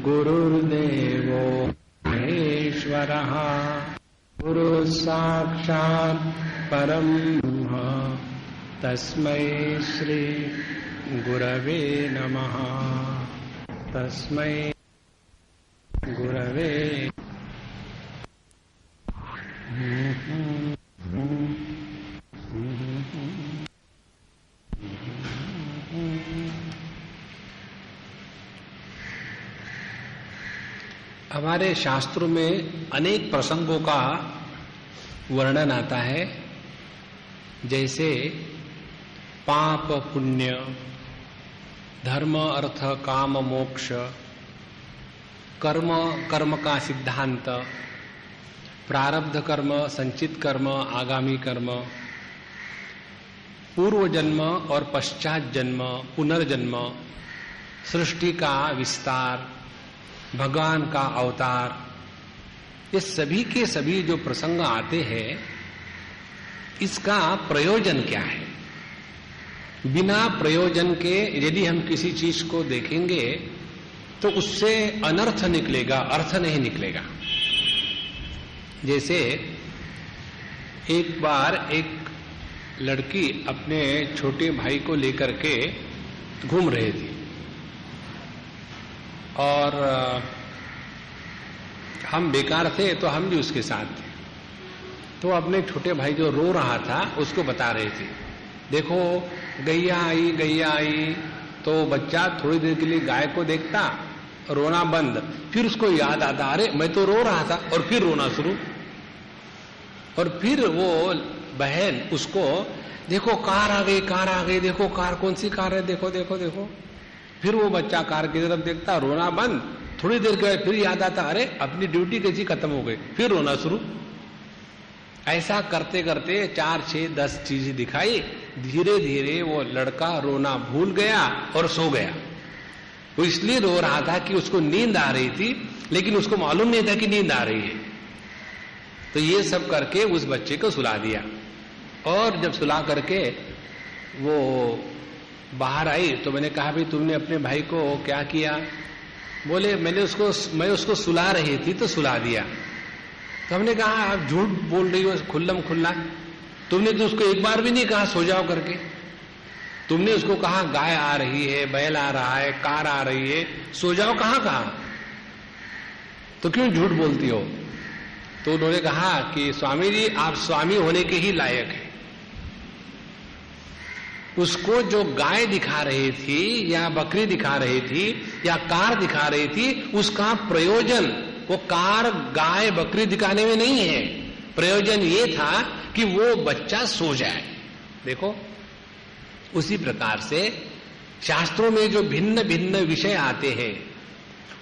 गुरुर्देवो महेश्वरः गुरुः साक्षात् परं ब्रह्म तस्मै श्री गुरवे नमः। तस्मै गुरवे हमारे शास्त्रों में अनेक प्रसंगों का वर्णन आता है, जैसे पाप पुण्य, धर्म अर्थ काम मोक्ष, कर्म कर्म का सिद्धांत, प्रारब्ध कर्म, संचित कर्म, आगामी कर्म, पूर्व जन्म और पश्चात जन्म, पुनर्जन्म, सृष्टि का विस्तार, भगवान का अवतार, ये सभी के सभी जो प्रसंग आते हैं, इसका प्रयोजन क्या है? बिना प्रयोजन के यदि हम किसी चीज को देखेंगे तो उससे अनर्थ निकलेगा, अर्थ नहीं निकलेगा। जैसे एक बार एक लड़की अपने छोटे भाई को लेकर के घूम रही थी और हम बेकार थे तो हम भी उसके साथ थे। तो अपने छोटे भाई जो रो रहा था उसको बता रहे थे, देखो गैया आई। तो बच्चा थोड़ी देर के लिए गाय को देखता, रोना बंद, फिर उसको याद आता, अरे मैं तो रो रहा था, और फिर रोना शुरू। और फिर वो बहन उसको, देखो कार आ गई, देखो कार, कौन सी कार है, देखो देखो देखो। फिर वो बच्चा कार की तरफ देखता, रोना बंद, थोड़ी देर के बाद फिर याद आता, अरे अपनी ड्यूटी कैसी खत्म हो गई, फिर रोना शुरू। ऐसा करते करते 4, 6, 10 चीजें दिखाई। धीरे धीरे वो लड़का रोना भूल गया और सो गया। वो इसलिए रो रहा था कि उसको नींद आ रही थी, लेकिन उसको मालूम नहीं था कि नींद आ रही है। तो ये सब करके उस बच्चे को सुला दिया। और जब सुला करके वो बाहर आई तो मैंने कहा, भाई तुमने अपने भाई को क्या किया? बोले मैं उसको सुला रही थी तो सुला दिया। तो हमने कहा, आप झूठ बोल रही हो खुल्लम खुल्ला, तुमने तो उसको एक बार भी नहीं कहा सो जाओ करके। तुमने उसको कहा गाय आ रही है, बैल आ रहा है, कार आ रही है, सो जाओ कहाँ कहा, तो क्यों झूठ बोलती हो? तो उन्होंने कहा कि स्वामी जी आप स्वामी होने के ही लायक हैं। उसको जो गाय दिखा रही थी या बकरी दिखा रही थी या कार दिखा रही थी, उसका प्रयोजन वो कार गाय बकरी दिखाने में नहीं है। प्रयोजन ये था कि वो बच्चा सो जाए। देखो, उसी प्रकार से शास्त्रों में जो भिन्न भिन्न विषय आते हैं,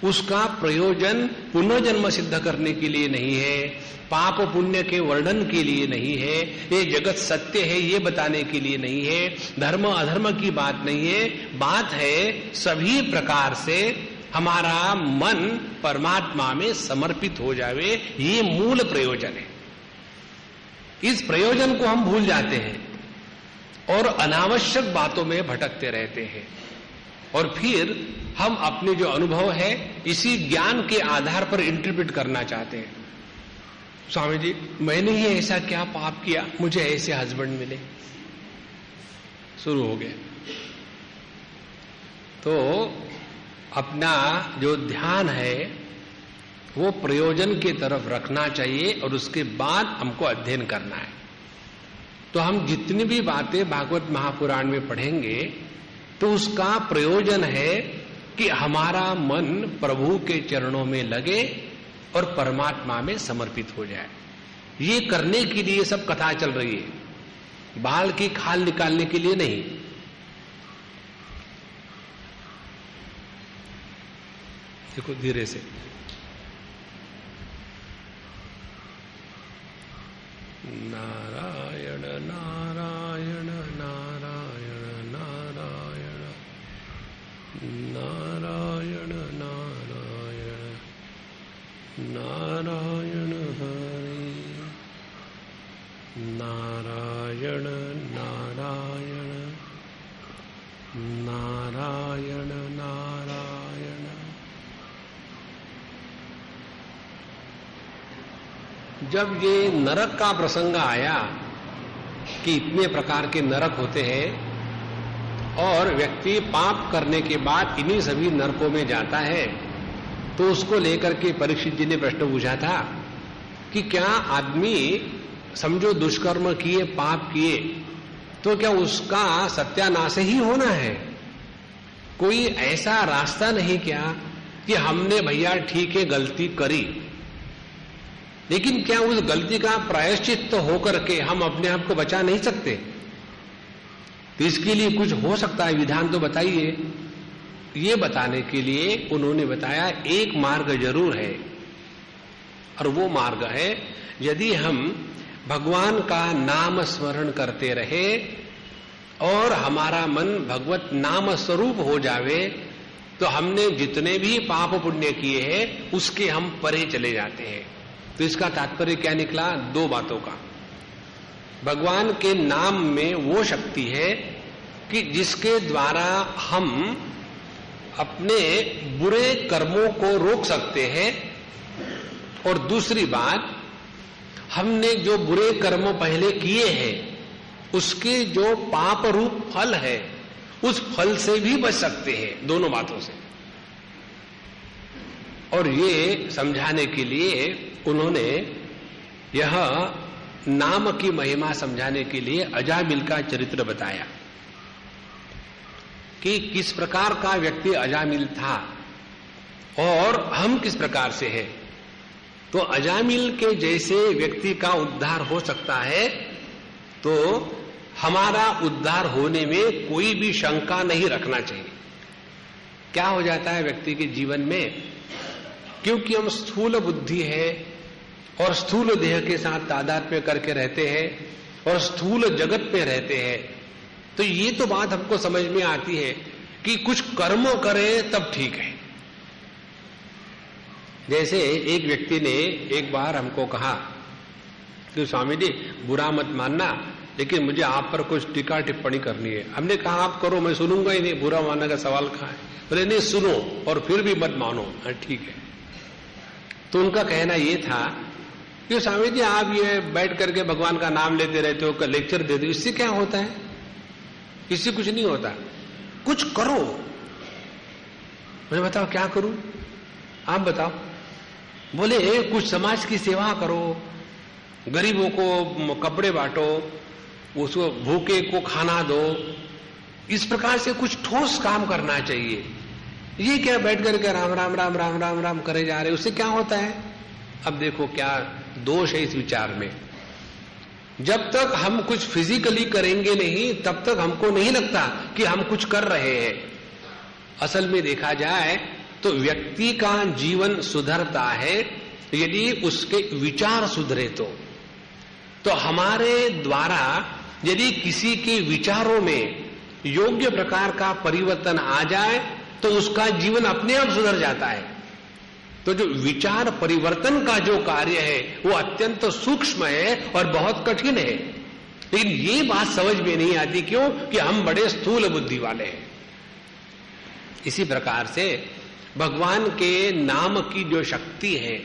उसका प्रयोजन पुनर्जन्म सिद्ध करने के लिए नहीं है, पाप पुण्य के वर्णन के लिए नहीं है, ये जगत सत्य है ये बताने के लिए नहीं है, धर्म अधर्म की बात नहीं है। बात है सभी प्रकार से हमारा मन परमात्मा में समर्पित हो जावे, ये मूल प्रयोजन है। इस प्रयोजन को हम भूल जाते हैं और अनावश्यक बातों में भटकते रहते हैं, और फिर हम अपने जो अनुभव है इसी ज्ञान के आधार पर इंटरप्रेट करना चाहते हैं। स्वामी जी मैंने ही ऐसा क्या पाप किया, मुझे ऐसे हस्बैंड मिले, शुरू हो गया। तो अपना जो ध्यान है वो प्रयोजन की तरफ रखना चाहिए और उसके बाद हमको अध्ययन करना है। तो हम जितनी भी बातें भागवत महापुराण में पढ़ेंगे तो उसका प्रयोजन है कि हमारा मन प्रभु के चरणों में लगे और परमात्मा में समर्पित हो जाए। ये करने के लिए सब कथा चल रही है, बाल की खाल निकालने के लिए नहीं। देखो धीरे से, नारायण नारायण नारायण नारायण नारायण नारायण नारायण हरि नारायण नारायण नारायण नारायण जब ये नरक का प्रसंग आया कि इतने प्रकार के नरक होते हैं और व्यक्ति पाप करने के बाद इन्हीं सभी नरकों में जाता है, तो उसको लेकर के परीक्षित जी ने प्रश्न पूछा था कि क्या आदमी समझो दुष्कर्म किए, पाप किए, तो क्या उसका सत्यानाश ही होना है? कोई ऐसा रास्ता नहीं क्या कि हमने भैया ठीक है गलती करी, लेकिन क्या उस गलती का प्रायश्चित होकर के हम अपने आप को बचा नहीं सकते? तो इसके लिए कुछ हो सकता है विधान, तो बताइए। ये बताने के लिए उन्होंने बताया एक मार्ग जरूर है, और वो मार्ग है यदि हम भगवान का नाम स्मरण करते रहे और हमारा मन भगवत नाम स्वरूप हो जावे, तो हमने जितने भी पाप पुण्य किए हैं उसके हम परे चले जाते हैं। तो इसका तात्पर्य क्या निकला? दो बातों का। भगवान के नाम में वो शक्ति है कि जिसके द्वारा हम अपने बुरे कर्मों को रोक सकते हैं, और दूसरी बात, हमने जो बुरे कर्म पहले किए हैं उसके जो पाप रूप फल है उस फल से भी बच सकते हैं, दोनों बातों से। और ये समझाने के लिए उन्होंने यह नाम की महिमा समझाने के लिए अजामिल का चरित्र बताया कि किस प्रकार का व्यक्ति अजामिल था और हम किस प्रकार से हैं। तो अजामिल के जैसे व्यक्ति का उद्धार हो सकता है, तो हमारा उद्धार होने में कोई भी शंका नहीं रखना चाहिए। क्या हो जाता है व्यक्ति के जीवन में, क्योंकि हम स्थूल बुद्धि है और स्थूल देह के साथ तादात्म्य करके रहते हैं और स्थूल जगत में रहते हैं, तो ये तो बात हमको समझ में आती है कि कुछ कर्म करें तब ठीक है। जैसे एक व्यक्ति ने एक बार हमको कहा कि स्वामी जी बुरा मत मानना, लेकिन मुझे आप पर कुछ टीका टिप्पणी करनी है। हमने कहा आप करो, मैं सुनूंगा ही नहीं, बुरा मानने का सवाल कहाँ है। बोले नहीं सुनो और फिर भी मत मानो। ठीक है। तो उनका कहना ये था कि स्वामी जी आप ये बैठ करके भगवान का नाम लेते रहते हो, लेक्चर देते हो, इससे क्या होता है? इससे कुछ नहीं होता, कुछ करो। मुझे बताओ क्या करूं, आप बताओ। बोले कुछ समाज की सेवा करो, गरीबों को कपड़े बांटो, उसको भूखे को खाना दो, इस प्रकार से कुछ ठोस काम करना चाहिए। ये क्या बैठ करके राम राम राम राम राम राम करे जा रहे, उससे क्या होता है? अब देखो क्या दोष है इस विचार में। जब तक हम कुछ फिजिकली करेंगे नहीं तब तक हमको नहीं लगता कि हम कुछ कर रहे हैं। असल में देखा जाए तो व्यक्ति का जीवन सुधरता है यदि उसके विचार सुधरे। तो हमारे द्वारा यदि किसी के विचारों में योग्य प्रकार का परिवर्तन आ जाए तो उसका जीवन अपने आप सुधर जाता है। तो जो विचार परिवर्तन का जो कार्य है वो अत्यंत सूक्ष्म है और बहुत कठिन है, लेकिन ये बात समझ में नहीं आती। क्यों? कि हम बड़े स्थूल बुद्धि वाले हैं। इसी प्रकार से भगवान के नाम की जो शक्ति है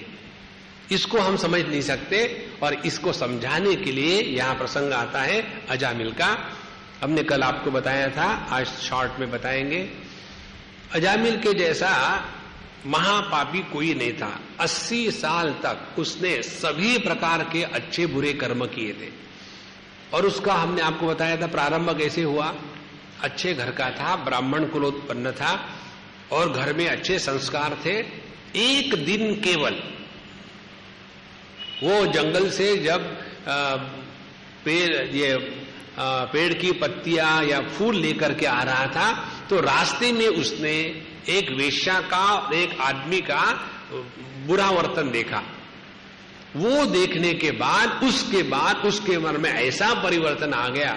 इसको हम समझ नहीं सकते, और इसको समझाने के लिए यहां प्रसंग आता है अजामिल का। हमने कल आपको बताया था, आज शॉर्ट में बताएंगे। अजामिल के जैसा महापापी कोई नहीं था। 80 साल तक उसने सभी प्रकार के अच्छे बुरे कर्म किए थे, और उसका हमने आपको बताया था प्रारंभ कैसे हुआ। अच्छे घर का था, ब्राह्मण कुलोत्पन्न था और घर में अच्छे संस्कार थे। एक दिन केवल वो जंगल से जब पेड़ की पत्तियां या फूल लेकर के आ रहा था तो रास्ते में उसने एक वेश्या का और एक आदमी का बुरा वर्तन देखा। वो देखने के बाद उसके मन में ऐसा परिवर्तन आ गया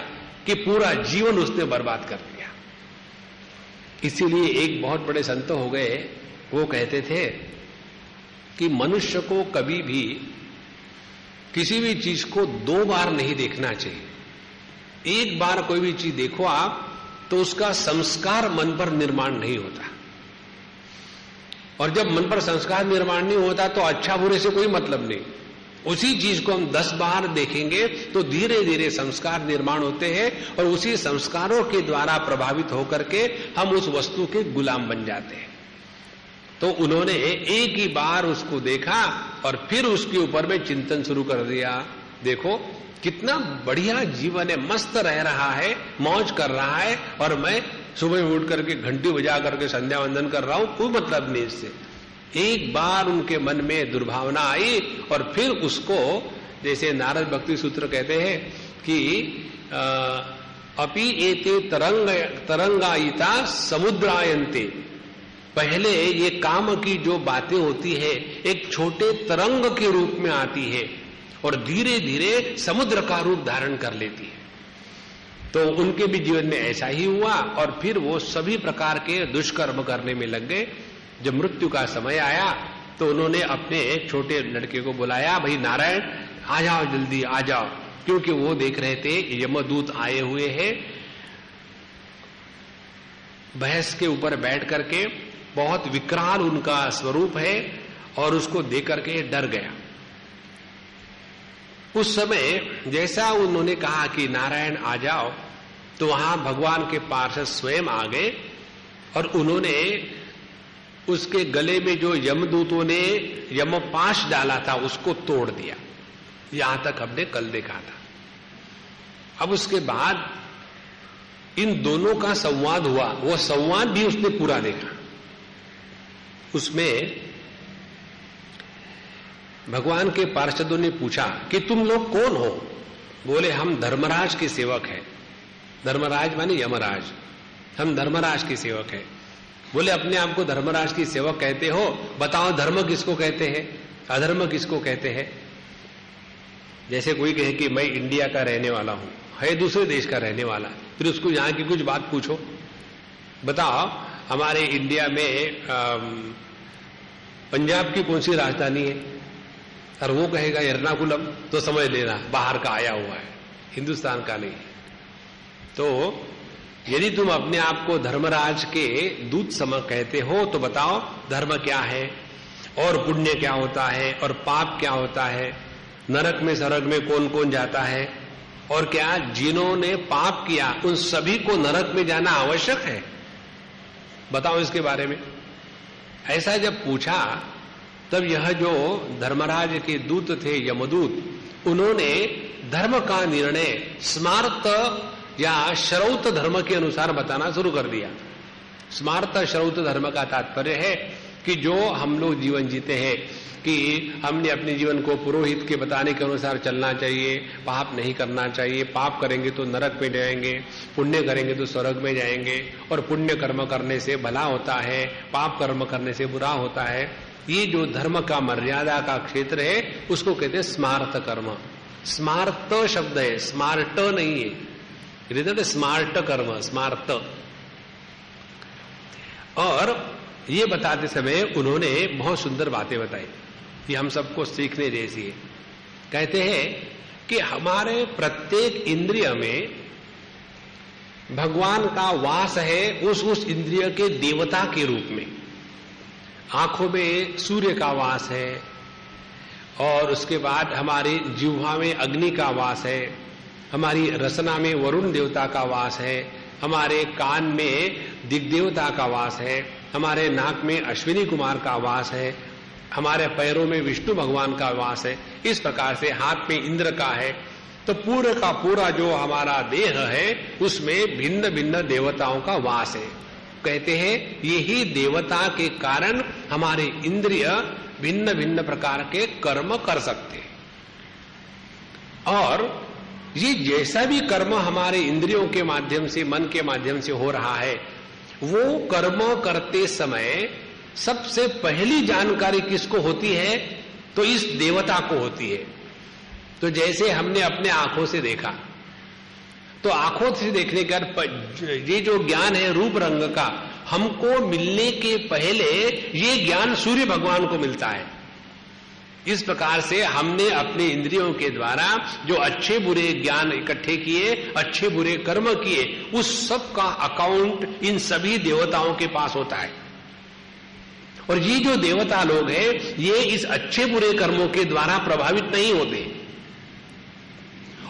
कि पूरा जीवन उसने बर्बाद कर दिया। इसीलिए एक बहुत बड़े संत हो गए, वो कहते थे कि मनुष्य को कभी भी किसी भी चीज को 2 बार नहीं देखना चाहिए। एक बार कोई भी चीज देखो आप तो उसका संस्कार मन पर निर्माण नहीं होता, और जब मन पर संस्कार निर्माण नहीं होता तो अच्छा बुरे से कोई मतलब नहीं। उसी चीज को हम 10 बार देखेंगे तो धीरे धीरे संस्कार निर्माण होते हैं और उसी संस्कारों के द्वारा प्रभावित होकर के हम उस वस्तु के गुलाम बन जाते हैं। तो उन्होंने एक ही बार उसको देखा और फिर उसके ऊपर में चिंतन शुरू कर दिया। देखो कितना बढ़िया जीवन है, मस्त रह रहा है, मौज कर रहा है, और मैं सुबह उठ करके घंटी बजा करके संध्या वंदन कर रहा हूं, कोई मतलब नहीं इससे। एक बार उनके मन में दुर्भावना आई और फिर उसको, जैसे नारद भक्ति सूत्र कहते हैं कि अपि एते तरंगायिता समुद्रायन्ते, पहले ये काम की जो बातें होती है एक छोटे तरंग के रूप में आती है और धीरे धीरे समुद्र का रूप धारण कर लेती है। तो उनके भी जीवन में ऐसा ही हुआ और फिर वो सभी प्रकार के दुष्कर्म करने में लग गए। जब मृत्यु का समय आया तो उन्होंने अपने एक छोटे लड़के को बुलाया, भाई नारायण आ जाओ, जल्दी आ जाओ, क्योंकि वो देख रहे थे यमदूत आए हुए हैं। भैंस के ऊपर बैठ करके, बहुत विकराल उनका स्वरूप है, और उसको देख करके डर गया। उस समय जैसा उन्होंने कहा कि नारायण आ जाओ, तो वहां भगवान के पार्षद स्वयं आ गए और उन्होंने उसके गले में जो यमदूतों ने यमपाश डाला था उसको तोड़ दिया। यहां तक हमने कल देखा था। अब उसके बाद इन दोनों का संवाद हुआ, वो संवाद भी उसने पूरा देखा। उसमें भगवान के पार्षदों ने पूछा कि तुम लोग कौन हो? बोले हम धर्मराज के सेवक हैं। धर्मराज माने यमराज, हम धर्मराज के सेवक हैं। बोले अपने आप को धर्मराज की सेवक कहते हो, बताओ धर्म किसको कहते हैं, अधर्म किसको कहते हैं? जैसे कोई कहे कि मैं इंडिया का रहने वाला हूं, है दूसरे देश का रहने वाला, फिर उसको यहां की कुछ बात पूछो, बताओ हमारे इंडिया में पंजाब की कौन सी राजधानी है, और वो कहेगा एर्नाकुलम, तो समझ लेना बाहर का आया हुआ है, हिंदुस्तान का नहीं। तो यदि तुम अपने आप को धर्मराज के दूत सम कहते हो तो बताओ धर्म क्या है और पुण्य क्या होता है और पाप क्या होता है, नरक में स्वर्ग में कौन कौन जाता है, और क्या जिन्होंने पाप किया उन सभी को नरक में जाना आवश्यक है, बताओ इसके बारे में। ऐसा जब पूछा तब यह जो धर्मराज के दूत थे यमदूत, उन्होंने धर्म का निर्णय स्मार्त या श्रौत धर्म के अनुसार बताना शुरू कर दिया। स्मार्त श्रौत धर्म का तात्पर्य है कि जो हम लोग जीवन जीते हैं कि हमने अपने जीवन को पुरोहित के बताने के अनुसार चलना चाहिए, पाप नहीं करना चाहिए, पाप करेंगे तो नरक में जाएंगे, पुण्य करेंगे तो स्वर्ग में जाएंगे, और पुण्य कर्म करने से भला होता है, पाप कर्म करने से बुरा होता है। ये जो धर्म का मर्यादा का क्षेत्र है उसको कहते हैं स्मार्त कर्म। स्मार्त शब्द है, स्मार्ट नहीं है, स्मार्ट कर्म, स्मार्त। और ये बताते समय उन्होंने बहुत सुंदर बातें बताई, ये हम सबको सीखने जैसी है। कहते हैं कि हमारे प्रत्येक इंद्रिय में भगवान का वास है, उस इंद्रिय के देवता के रूप में। आंखों में सूर्य का वास है, और उसके बाद हमारी जिह्वा में अग्नि का वास है, हमारी रसना में वरुण देवता का वास है, हमारे कान में दिग्देवता का वास है, हमारे नाक में अश्विनी कुमार का वास है, हमारे पैरों में विष्णु भगवान का वास है, इस प्रकार से हाथ में इंद्र का है। तो पूरा का पूरा जो हमारा देह है उसमें भिन्न भिन्न देवताओं का वास है। कहते हैं यही देवता के कारण हमारे इंद्रिय भिन्न भिन्न प्रकार के कर्म कर सकते हैं, और ये जैसा भी कर्म हमारे इंद्रियों के माध्यम से, मन के माध्यम से हो रहा है, वो कर्म करते समय सबसे पहली जानकारी किसको होती है? तो इस देवता को होती है। तो जैसे हमने अपने आंखों से देखा, तो आंखों से देखने का ये जो ज्ञान है रूप रंग का, हमको मिलने के पहले ये ज्ञान सूर्य भगवान को मिलता है। इस प्रकार से हमने अपने इंद्रियों के द्वारा जो अच्छे बुरे ज्ञान इकट्ठे किए, अच्छे बुरे कर्म किए, उस सब का अकाउंट इन सभी देवताओं के पास होता है। और ये जो देवता लोग हैं ये इस अच्छे बुरे कर्मों के द्वारा प्रभावित नहीं होते।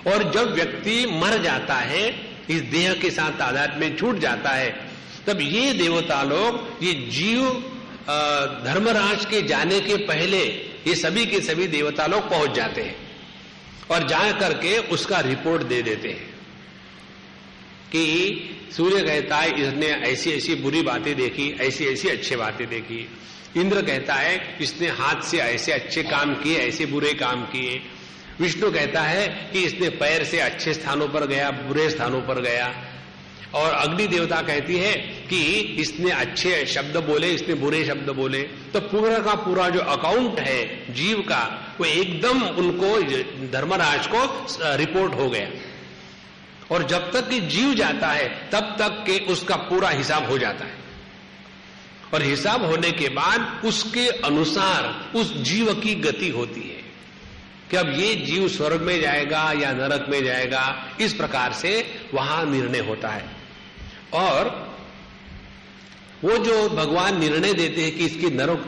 और जब व्यक्ति मर जाता है, इस देह के साथ तादाद में छूट जाता है, तब ये देवता लोग, ये जीव धर्मराज के जाने के पहले ये सभी के सभी देवता लोग पहुंच जाते हैं और जा करके उसका रिपोर्ट दे देते हैं कि सूर्य कहता है इसने ऐसी ऐसी बुरी बातें देखी, ऐसी ऐसी अच्छी बातें देखी। इंद्र कहता है इसने हाथ से ऐसे अच्छे काम किए, ऐसे बुरे काम किए। विष्णु कहता है कि इसने पैर से अच्छे स्थानों पर गया, बुरे स्थानों पर गया। और अग्नि देवता कहती है कि इसने अच्छे शब्द बोले, इसने बुरे शब्द बोले। तो पूरा का पूरा जो अकाउंट है जीव का, वो एकदम उनको धर्मराज को रिपोर्ट हो गया। और जब तक कि जीव जाता है तब तक के उसका पूरा हिसाब हो जाता है। और हिसाब होने के बाद उसके अनुसार उस जीव की गति होती है कि अब ये जीव स्वर्ग में जाएगा या नरक में जाएगा, इस प्रकार से वहां निर्णय होता है। और वो जो भगवान निर्णय देते हैं कि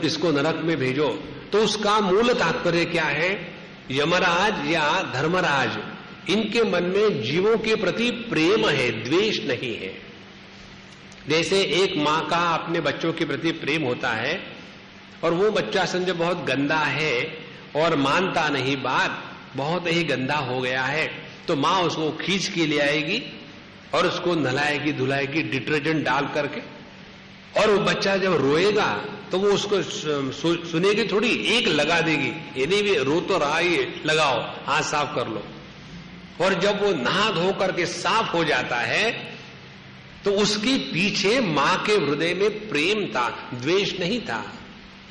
इसको नरक में भेजो, तो उसका मूल तात्पर्य क्या है? यमराज या धर्मराज, इनके मन में जीवों के प्रति प्रेम है, द्वेष नहीं है। जैसे एक माँ का अपने बच्चों के प्रति प्रेम होता है और वो बच्चा समझे बहुत गंदा है और मानता नहीं बात, बहुत ही गंदा हो गया है, तो माँ उसको खींच के ले आएगी और उसको नहलाएगी धुलाएगी डिटर्जेंट डाल करके। और वो बच्चा जब रोएगा तो वो उसको सुनेगी थोड़ी, एक लगा देगी, ये नहीं भी रो तो रहा ही, लगाओ, हाथ साफ कर लो। और जब वो नहा धो करके साफ हो जाता है तो उसके पीछे मां के हृदय में प्रेम था, द्वेष नहीं था।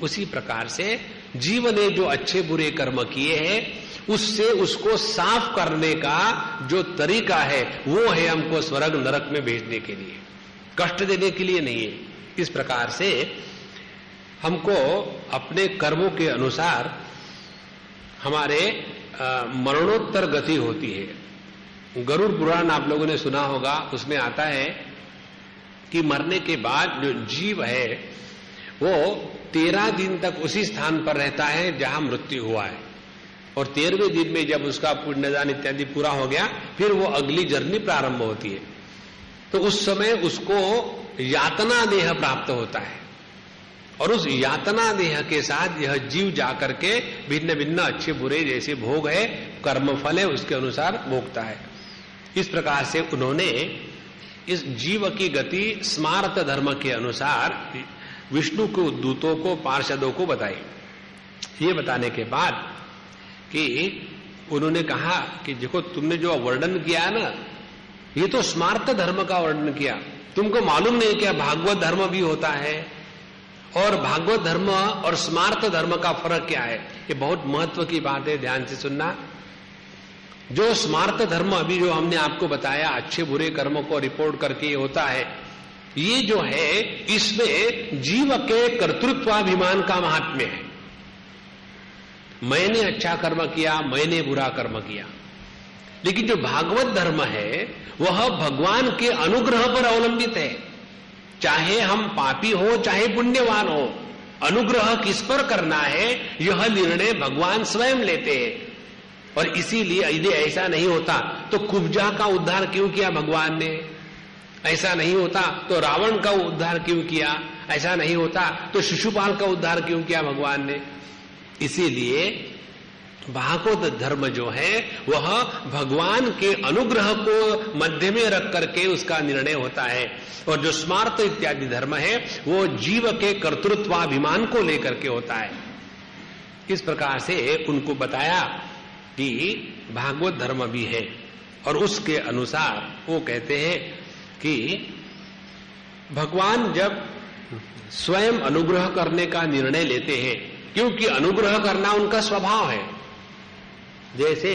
उसी प्रकार से जीव ने जो अच्छे बुरे कर्म किए हैं उससे उसको साफ करने का जो तरीका है वो है हमको स्वर्ग नरक में भेजने के लिए, कष्ट देने के लिए नहीं है। इस प्रकार से हमको अपने कर्मों के अनुसार हमारे मरणोत्तर गति होती है। गरुड़ पुराण आप लोगों ने सुना होगा, उसमें आता है कि मरने के बाद जो जीव है वो 13 दिन तक उसी स्थान पर रहता है जहां मृत्यु हुआ है। और 13वें दिन में जब उसका पुण्यदान इत्यादि पूरा हो गया, फिर वो अगली जर्नी प्रारंभ होती है। तो उस समय उसको यातना देह प्राप्त होता है और उस यातना देह के साथ यह जीव जाकर के भिन्न भिन्न अच्छे बुरे जैसे भोग है, कर्मफल है, उसके अनुसार भोगता है। इस प्रकार से उन्होंने इस जीव की गति स्मार्त धर्म के अनुसार विष्णु को, दूतों को, पार्षदों को बताई। ये बताने के बाद कि उन्होंने कहा कि देखो तुमने जो वर्णन किया ना, ये तो स्मार्त धर्म का वर्णन किया, तुमको मालूम नहीं क्या भागवत धर्म भी होता है, और भागवत धर्म और स्मार्त धर्म का फर्क क्या है? ये बहुत महत्व की बात है, ध्यान से सुनना। जो स्मार्त धर्म अभी जो हमने आपको बताया, अच्छे बुरे कर्मों को रिपोर्ट करके होता है, ये जो है इसमें जीव के कर्तृत्वाभिमान का महात्म्य है। मैंने अच्छा कर्म किया, मैंने बुरा कर्म किया। लेकिन जो भागवत धर्म है वह भगवान के अनुग्रह पर अवलंबित है। चाहे हम पापी हो चाहे पुण्यवान हो, अनुग्रह किस पर करना है यह निर्णय भगवान स्वयं लेते हैं। और इसीलिए यदि ऐसा नहीं होता तो कुब्जा का उद्धार क्यों किया भगवान ने? ऐसा नहीं होता तो रावण का उद्धार क्यों किया? ऐसा नहीं होता तो शिशुपाल का उद्धार क्यों किया भगवान ने? इसीलिए भागवत धर्म जो है वह भगवान के अनुग्रह को मध्य में रख करके उसका निर्णय होता है। और जो स्मार्त इत्यादि धर्म है वो जीव के कर्तृत्वाभिमान को लेकर के होता है। इस प्रकार से उनको बताया कि भागवत धर्म भी है। और उसके अनुसार वो कहते हैं कि भगवान जब स्वयं अनुग्रह करने का निर्णय लेते हैं, क्योंकि अनुग्रह करना उनका स्वभाव है। जैसे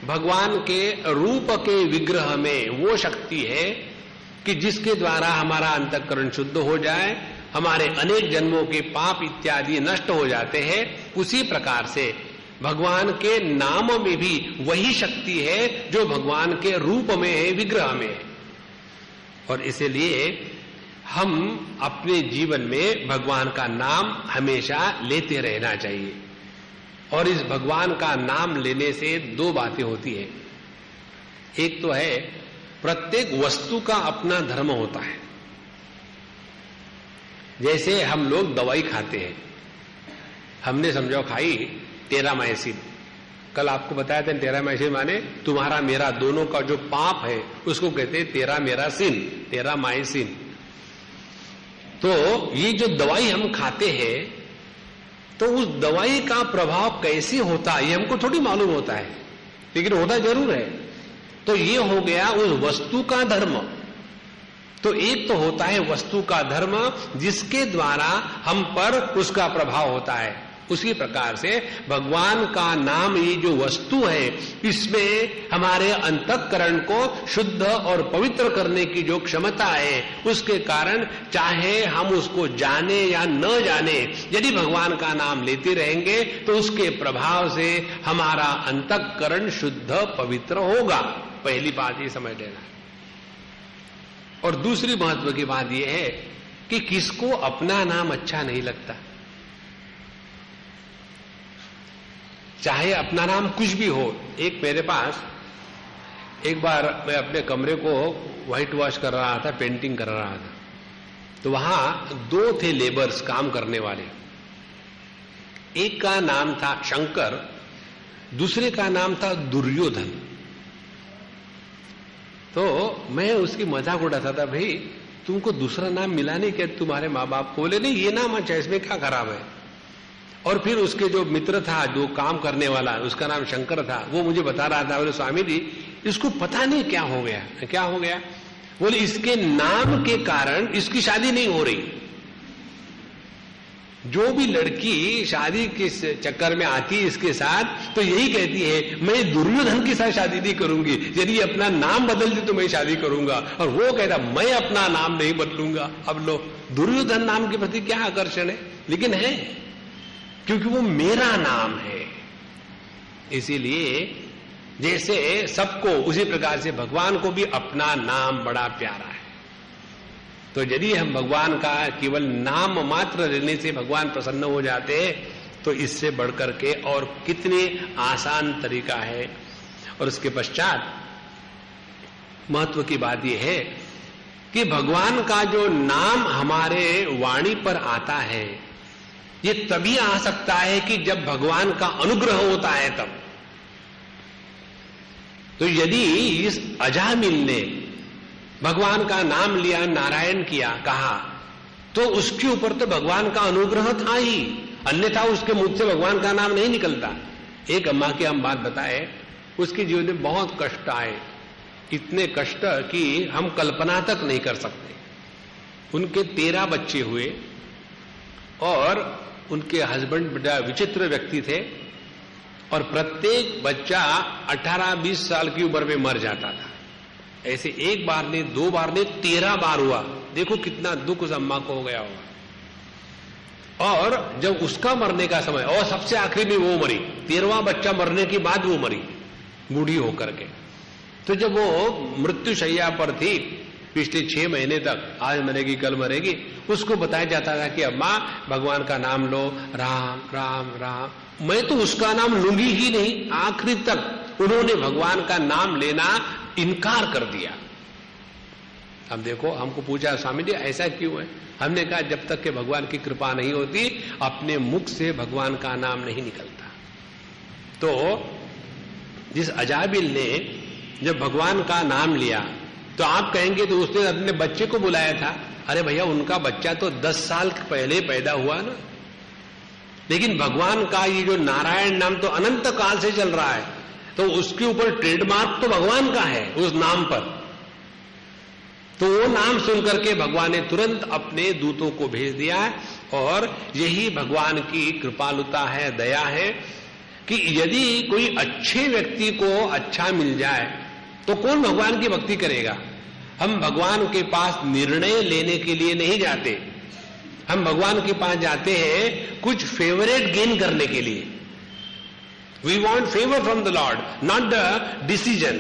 भगवान के रूप के विग्रह में वो शक्ति है कि जिसके द्वारा हमारा अंतःकरण शुद्ध हो जाए, हमारे अनेक जन्मों के पाप इत्यादि नष्ट हो जाते हैं। उसी प्रकार से भगवान के नाम में भी वही शक्ति है जो भगवान के रूप में है, विग्रह में है। और इसलिए हम अपने जीवन में भगवान का नाम हमेशा लेते रहना चाहिए। और इस भगवान का नाम लेने से दो बातें होती है। एक तो है प्रत्येक वस्तु का अपना धर्म होता है। जैसे हम लोग दवाई खाते हैं, हमने समझो खाई टेरामाइसिन। कल आपको बताया था टेरामाइसिन माने तुम्हारा मेरा दोनों का जो पाप है उसको कहते हैं तेरा मेरा सिन, टेरामाइसिन। तो ये जो दवाई हम खाते हैं तो उस दवाई का प्रभाव कैसे होता है ये हमको थोड़ी मालूम होता है, लेकिन होता जरूर है। तो ये हो गया उस वस्तु का धर्म। तो एक तो होता है वस्तु का धर्म जिसके द्वारा हम पर उसका प्रभाव होता है। उसी प्रकार से भगवान का नाम ये जो वस्तु है इसमें हमारे अंतःकरण को शुद्ध और पवित्र करने की जो क्षमता है उसके कारण चाहे हम उसको जाने या न जाने यदि भगवान का नाम लेते रहेंगे तो उसके प्रभाव से हमारा अंतःकरण शुद्ध पवित्र होगा। पहली बात ये समझ लेना। और दूसरी महत्व की बात यह है कि किसको अपना नाम अच्छा नहीं लगता। चाहे अपना नाम कुछ भी हो। एक मेरे पास एक बार मैं अपने कमरे को व्हाइट वॉश कर रहा था, पेंटिंग कर रहा था, तो वहां दो थे लेबर्स काम करने वाले। एक का नाम था शंकर, दूसरे का नाम था दुर्योधन। तो मैं उसकी मजाक उड़ाता था, भाई तुमको दूसरा नाम मिला नहीं क्या तुम्हारे माँ बाप को? बोले नहीं, ये नाम अच्छा, इसमें क्या खराब है। और फिर उसके जो मित्र था जो काम करने वाला, उसका नाम शंकर था, वो मुझे बता रहा था, बोले स्वामी जी इसको पता नहीं क्या हो गया। क्या हो गया? बोले इसके नाम के कारण इसकी शादी नहीं हो रही। जो भी लड़की शादी के चक्कर में आती है इसके साथ तो यही कहती है मैं दुर्योधन के साथ शादी नहीं करूंगी, यदि अपना नाम बदल दे तो मैं शादी करूंगा। और वो कहता मैं अपना नाम नहीं बदलूंगा। अब लो, दुर्योधन नाम के प्रति क्या आकर्षण है, लेकिन है क्योंकि वो मेरा नाम है। इसीलिए जैसे सबको उसी प्रकार से भगवान को भी अपना नाम बड़ा प्यारा है। तो यदि हम भगवान का केवल नाम मात्र लेने से भगवान प्रसन्न हो जाते हैं तो इससे बढ़कर के और कितने आसान तरीका है। और उसके पश्चात महत्व की बात यह है कि भगवान का जो नाम हमारे वाणी पर आता है ये तभी आ सकता है कि जब भगवान का अनुग्रह होता है तब। तो यदि इस अजामिल ने भगवान का नाम लिया, नारायण किया, कहा, तो उसके ऊपर तो भगवान का अनुग्रह था ही, अन्यथा उसके मुख से भगवान का नाम नहीं निकलता। एक अम्मा की हम बात बताए, उसके जीवन में बहुत कष्ट आए, इतने कष्ट कि हम कल्पना तक नहीं कर सकते। उनके 13 बच्चे हुए और उनके हस्बैंड बड़ा विचित्र व्यक्ति थे और प्रत्येक बच्चा 18-20 साल की उम्र में मर जाता था। ऐसे एक बार नहीं, 2 बार नहीं, 13 बार हुआ। देखो कितना दुख उस अम्मा को हो गया होगा। और जब उसका मरने का समय, और सबसे आखिरी में वो मरी, 13वां बच्चा मरने के बाद वो मरी बूढ़ी होकर के। तो जब वो मृत्युशैया पर थी पिछले 6 महीने तक, आज मरेगी कल मरेगी, उसको बताया जाता था कि अम्मा भगवान का नाम लो, राम राम राम। मैं तो उसका नाम लूंगी ही नहीं। आखिरी तक उन्होंने भगवान का नाम लेना इनकार कर दिया। अब देखो, हमको पूछा स्वामी जी ऐसा क्यों है? हमने कहा जब तक कि भगवान की कृपा नहीं होती अपने मुख से भगवान का नाम नहीं निकलता। तो जिस अजाबिल ने जब भगवान का नाम लिया तो आप कहेंगे तो उसने अपने बच्चे को बुलाया था। अरे भैया, उनका बच्चा तो 10 साल पहले पैदा हुआ ना। लेकिन भगवान का ये जो नारायण नाम तो अनंत काल से चल रहा है, तो उसके ऊपर ट्रेडमार्क तो भगवान का है उस नाम पर। तो वो नाम सुनकर के भगवान ने तुरंत अपने दूतों को भेज दिया है। और यही भगवान की कृपालुता है, दया है कि यदि कोई अच्छे व्यक्ति को अच्छा मिल जाए तो कौन भगवान की भक्ति करेगा? हम भगवान के पास निर्णय लेने के लिए नहीं जाते, हम भगवान के पास जाते हैं कुछ फेवरेट गेन करने के लिए। We want favour from the Lord, not the decision.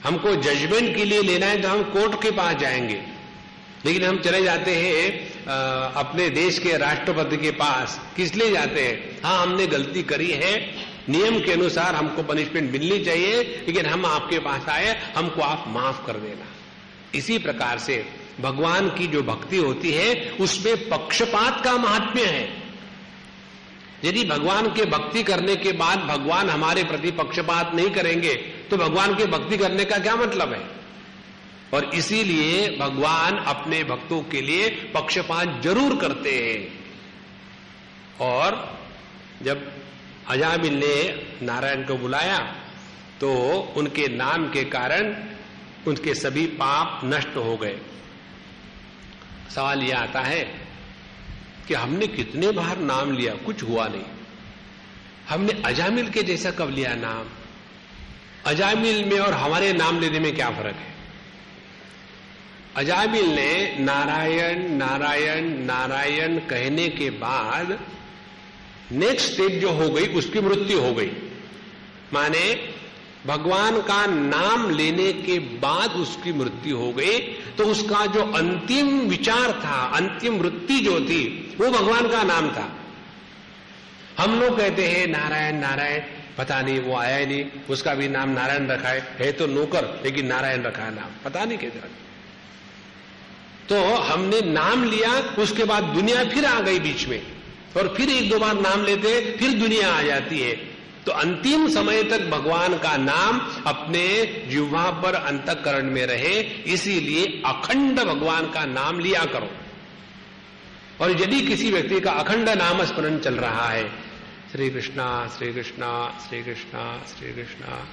हमको जजमेंट के लिए लेना है तो हम कोर्ट के पास जाएंगे, लेकिन हम चले जाते हैं अपने देश के राष्ट्रपति के पास, किस लिए जाते हैं? हाँ, हमने गलती करी है, नियम के अनुसार हमको पनिशमेंट मिलनी चाहिए, लेकिन हम आपके पास आए, हमको आप माफ कर देना। इसी प्रकार से भगवान की जो भक्ति होती है उसमें पक्षपात का महात्म्य है। यदि भगवान के भक्ति करने के बाद भगवान हमारे प्रति पक्षपात नहीं करेंगे तो भगवान के भक्ति करने का क्या मतलब है? और इसीलिए भगवान अपने भक्तों के लिए पक्षपात जरूर करते हैं। और जब अजामिल ने नारायण को बुलाया तो उनके नाम के कारण उनके सभी पाप नष्ट हो गए। सवाल यह आता है कि हमने कितने बार नाम लिया, कुछ हुआ नहीं। हमने अजामिल के जैसा कब लिया नाम? अजामिल में और हमारे नाम लेने में क्या फर्क है? अजामिल ने नारायण नारायण नारायण कहने के बाद नेक्स्ट स्टेज जो हो गई उसकी मृत्यु हो गई। माने भगवान का नाम लेने के बाद उसकी मृत्यु हो गई, तो उसका जो अंतिम विचार था, अंतिम वृत्ति जो थी, वो भगवान का नाम था। हम लोग कहते हैं नारायण नारायण, पता नहीं वो आया ही नहीं, उसका भी नाम नारायण रखा है तो नौकर, लेकिन नारायण रखा है नाम, पता नहीं कैसे रखा। तो हमने नाम लिया, उसके बाद दुनिया फिर आ गई बीच में, और फिर एक दो बार नाम लेते फिर दुनिया आ जाती है। तो अंतिम समय तक भगवान का नाम अपने जिह्वा पर अंतःकरण में रहे, इसीलिए अखंड भगवान का नाम लिया करो। और यदि किसी व्यक्ति का अखंड नाम स्मरण चल रहा है, श्री कृष्णा श्री कृष्णा श्री कृष्णा श्री कृष्णा,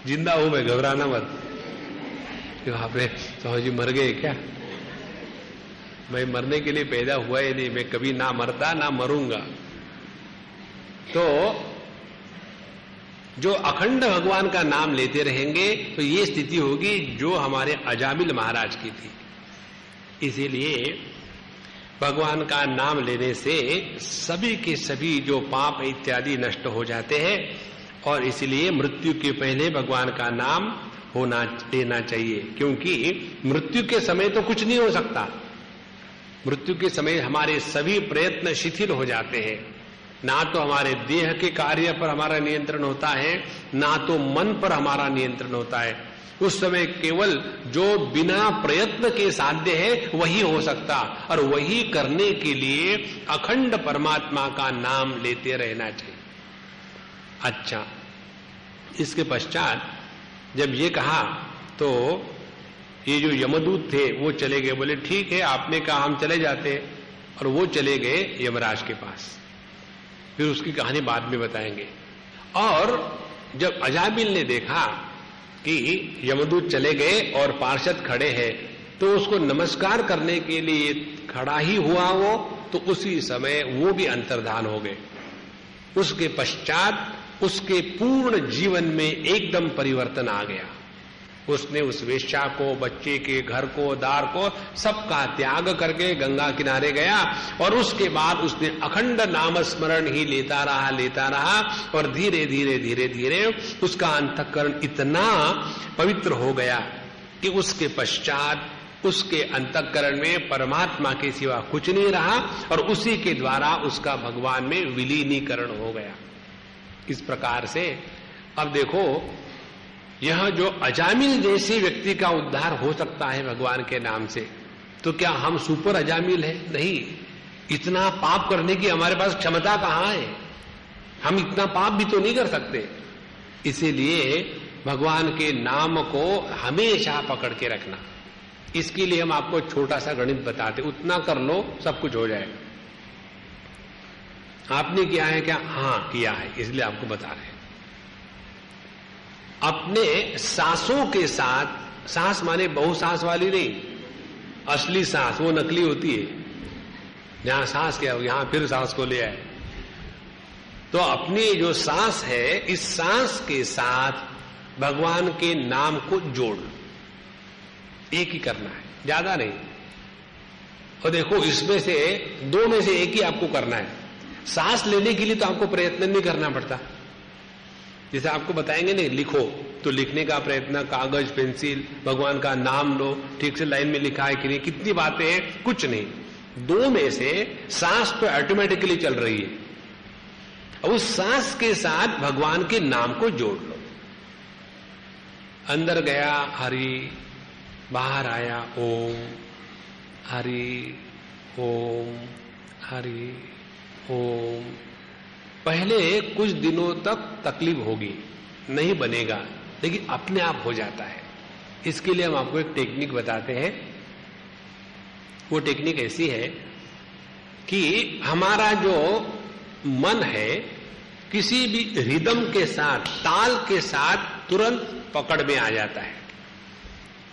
जिंदा हूं मैं, घबराना मत। वहां पे तो जी मर गए क्या? मैं मरने के लिए पैदा हुआ ही नहीं, मैं कभी ना मरता ना मरूंगा। तो जो अखंड भगवान का नाम लेते रहेंगे तो ये स्थिति होगी जो हमारे अजामिल महाराज की थी। इसीलिए भगवान का नाम लेने से सभी के सभी जो पाप इत्यादि नष्ट हो जाते हैं, और इसलिए मृत्यु के पहले भगवान का नाम होना लेना चाहिए, क्योंकि मृत्यु के समय तो कुछ नहीं हो सकता। मृत्यु के समय हमारे सभी प्रयत्न शिथिल हो जाते हैं। ना तो हमारे देह के कार्य पर हमारा नियंत्रण होता है, ना तो मन पर हमारा नियंत्रण होता है। उस समय केवल जो बिना प्रयत्न के साध्य है वही हो सकता, और वही करने के लिए अखंड परमात्मा का नाम लेते रहना चाहिए। अच्छा, इसके पश्चात जब ये कहा तो ये जो यमदूत थे वो चले गए, बोले ठीक है आपने कहा हम चले जाते हैं, और वो चले गए यमराज के पास। फिर उसकी कहानी बाद में बताएंगे। और जब अजामिल ने देखा कि यमदूत चले गए और पार्षद खड़े हैं, तो उसको नमस्कार करने के लिए खड़ा ही हुआ वो, तो उसी समय वो भी अंतर्धान हो गए। उसके पश्चात उसके पूर्ण जीवन में एकदम परिवर्तन आ गया। उसने उस वेश्या को, बच्चे के घर को, दार को, सबका त्याग करके गंगा किनारे गया, और उसके बाद उसने अखंड नाम स्मरण ही लेता रहा, और धीरे धीरे धीरे धीरे उसका अंतःकरण इतना पवित्र हो गया कि उसके पश्चात उसके अंतःकरण में परमात्मा के सिवा कुछ नहीं रहा, और उसी के द्वारा उसका भगवान में विलीनीकरण हो गया। इस प्रकार से अब देखो, यह जो अजामिल जैसे व्यक्ति का उद्धार हो सकता है भगवान के नाम से, तो क्या हम सुपर अजामिल है? नहीं, इतना पाप करने की हमारे पास क्षमता कहां है? हम इतना पाप भी तो नहीं कर सकते। इसीलिए भगवान के नाम को हमेशा पकड़ के रखना। इसके लिए हम आपको छोटा सा गणित बताते, उतना कर लो सब कुछ हो जाएगा। आपने किया है क्या? हाँ किया है, इसलिए आपको बता रहे हैं। अपने सांसों के साथ, सांस माने बहुसांस वाली नहीं, असली सांस वो नकली होती है, जहां सांस क्या हो यहां फिर सांस को ले आए। तो अपनी जो सांस है, इस सांस के साथ भगवान के नाम को जोड़, एक ही करना है, ज्यादा नहीं। और देखो, इसमें से दो में से एक ही आपको करना है। सांस लेने के लिए तो आपको प्रयत्न नहीं करना पड़ता, जैसे आपको बताएंगे नहीं, लिखो तो लिखने का प्रयत्न, कागज पेंसिल, भगवान का नाम लो, ठीक से लाइन में लिखा है कि नहीं, कितनी बातें हैं, कुछ नहीं। दो में से सांस तो ऑटोमेटिकली चल रही है, उस सांस के साथ भगवान के नाम को जोड़ लो। अंदर गया हरि, बाहर आया ओम, हरि ओम, हरि ओम। पहले कुछ दिनों तक तकलीफ होगी, नहीं बनेगा, लेकिन अपने आप हो जाता है। इसके लिए हम आपको एक टेक्निक बताते हैं। वो टेक्निक ऐसी है कि हमारा जो मन है किसी भी रिदम के साथ, ताल के साथ तुरंत पकड़ में आ जाता है।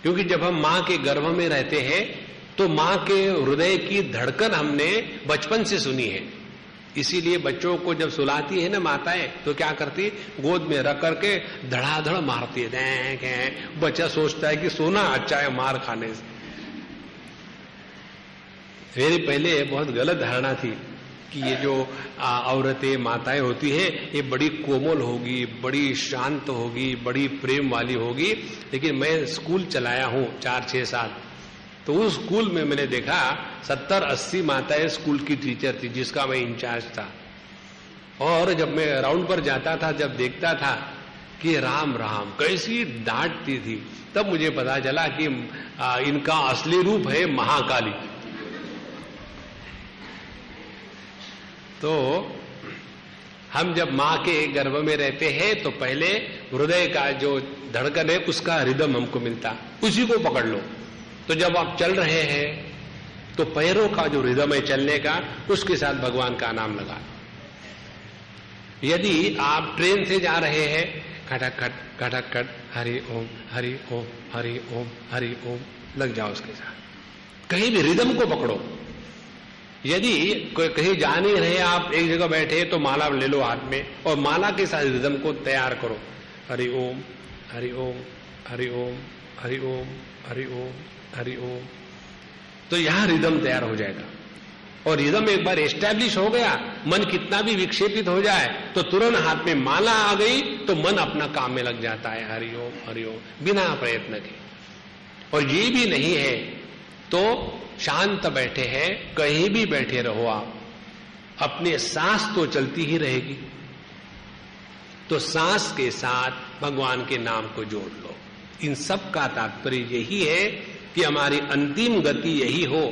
क्योंकि जब हम मां के गर्भ में रहते हैं तो मां के हृदय की धड़कन हमने बचपन से सुनी है। इसीलिए बच्चों को जब सुलाती है ना माताएं, तो क्या करती है, गोद में रख करके धड़ाधड़ मारती है। बच्चा सोचता है कि सोना अच्छा है मार खाने से। मेरे पहले बहुत गलत धारणा थी कि ये जो औरतें माताएं होती है ये बड़ी कोमल होगी, बड़ी शांत होगी, बड़ी प्रेम वाली होगी। लेकिन मैं स्कूल चलाया हूं 4-6 साल, तो उस स्कूल में मैंने देखा 70-80 माताएं स्कूल की टीचर थी, जिसका मैं इंचार्ज था। और जब मैं राउंड पर जाता था, जब देखता था कि राम राम कैसी डांटती थी, तब मुझे पता चला कि इनका असली रूप है महाकाली। तो हम जब मां के गर्भ में रहते हैं तो पहले हृदय का जो धड़कन है उसका रिदम हमको मिलता, उसी को पकड़ लो। तो जब आप चल रहे हैं तो पैरों का जो रिदम है चलने का, उसके साथ भगवान का नाम लगा। यदि आप ट्रेन से जा रहे हैं, खटक खट खटक खट, हरि ओम हरि ओम हरि ओम हरि ओम, लग जाओ उसके साथ। कहीं भी रिदम को पकड़ो। यदि कहीं जा नहीं रहे, आप एक जगह बैठे तो माला ले लो हाथ में और माला के साथ रिदम को तैयार करो। हरि ओम हरि ओम हरि ओम हरि ओम हरि ओम हरि ओम। तो यहां रिदम तैयार हो जाएगा। और रिदम एक बार एस्टैब्लिश हो गया, मन कितना भी विक्षेपित हो जाए तो तुरंत हाथ में माला आ गई तो मन अपना काम में लग जाता है, हरि ओम बिना प्रयत्न के। और ये भी नहीं है तो शांत बैठे हैं, कहीं भी बैठे रहो आप, अपने सांस तो चलती ही रहेगी, तो सांस के साथ भगवान के नाम को जोड़ लो। इन सब का तात्पर्य यही है कि हमारी अंतिम गति यही हो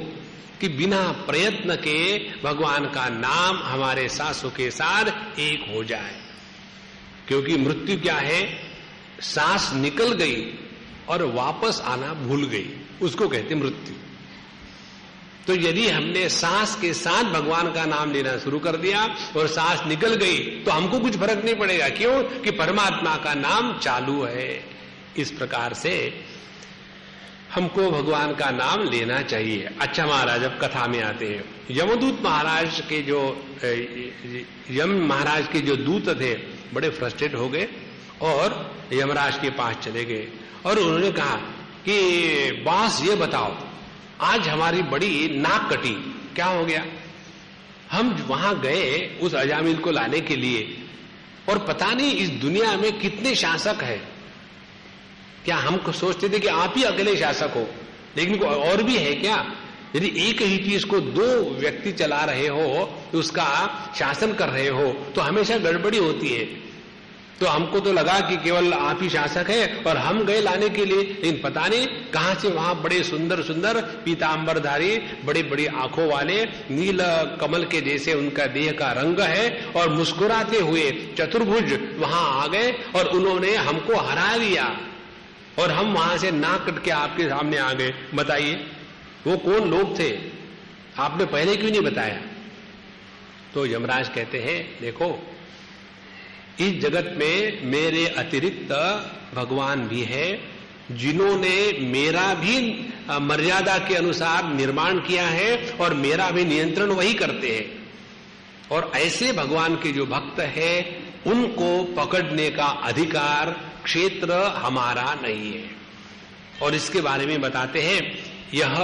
कि बिना प्रयत्न के भगवान का नाम हमारे सांसों के साथ एक हो जाए। क्योंकि मृत्यु क्या है, सांस निकल गई और वापस आना भूल गई, उसको कहते मृत्यु। तो यदि हमने सांस के साथ भगवान का नाम लेना शुरू कर दिया और सांस निकल गई तो हमको कुछ फर्क नहीं पड़ेगा। क्यों? कि परमात्मा का नाम चालू है। इस प्रकार से हमको भगवान का नाम लेना चाहिए। अच्छा महाराज, अब कथा में आते हैं। यमदूत महाराज के जो यम महाराज के जो दूत थे बड़े फ्रस्ट्रेट हो गए और यमराज के पास चले गए और उन्होंने कहा कि बॉस ये बताओ, आज हमारी बड़ी नाक कटी, क्या हो गया? हम वहां गए उस अजामिल को लाने के लिए और पता नहीं इस दुनिया में कितने शासक हैं। क्या हम सोचते थे कि आप ही अकेले शासक हो, लेकिन कोई और भी है क्या? यदि एक ही चीज को दो व्यक्ति चला रहे हो, उसका शासन कर रहे हो, तो हमेशा गड़बड़ी होती है। तो हमको तो लगा कि केवल आप ही शासक है और हम गए लाने के लिए, लेकिन पता नहीं कहां से वहां बड़े सुंदर सुंदर पीतांबरधारी, बड़ी बड़ी आंखों वाले, नील कमल के जैसे उनका देह का रंग है और मुस्कुराते हुए चतुर्भुज वहां आ गए और उन्होंने हमको हरा दिया और हम वहां से नाक कट के आपके सामने आ गए। बताइए वो कौन लोग थे, आपने पहले क्यों नहीं बताया? तो यमराज कहते हैं, देखो इस जगत में मेरे अतिरिक्त भगवान भी है, जिन्होंने मेरा भी मर्यादा के अनुसार निर्माण किया है और मेरा भी नियंत्रण वही करते हैं। और ऐसे भगवान के जो भक्त है उनको पकड़ने का अधिकार क्षेत्र हमारा नहीं है। और इसके बारे में बताते हैं, यह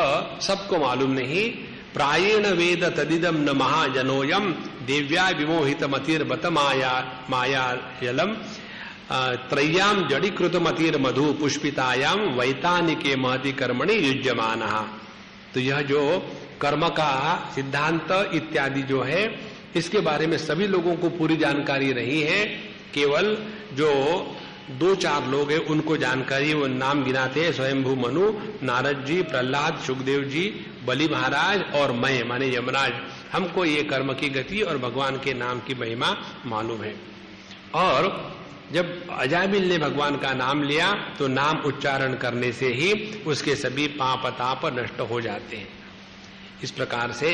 सबको मालूम नहीं। प्रायेण वेद तदिदम न महाजनोयम देव्या विमोहित मतिर्बत माया जलम। त्रय्याम जड़ीकृत मतिर मधु पुष्पितायाम वैतानिके महति कर्मणि युज्यमानः। तो यह जो कर्म का सिद्धांत इत्यादि जो है, इसके बारे में सभी लोगों को पूरी जानकारी नहीं है। केवल जो 2-4 लोग हैं उनको जानकारी, वो नाम गिनाते हैं, स्वयंभू मनु, नारद जी, प्रहलाद, सुखदेव जी, बलि महाराज और मैं माने यमराज। हमको ये कर्म की गति और भगवान के नाम की महिमा मालूम है। और जब अजामिल ने भगवान का नाम लिया तो नाम उच्चारण करने से ही उसके सभी पाप ताप नष्ट हो जाते हैं। इस प्रकार से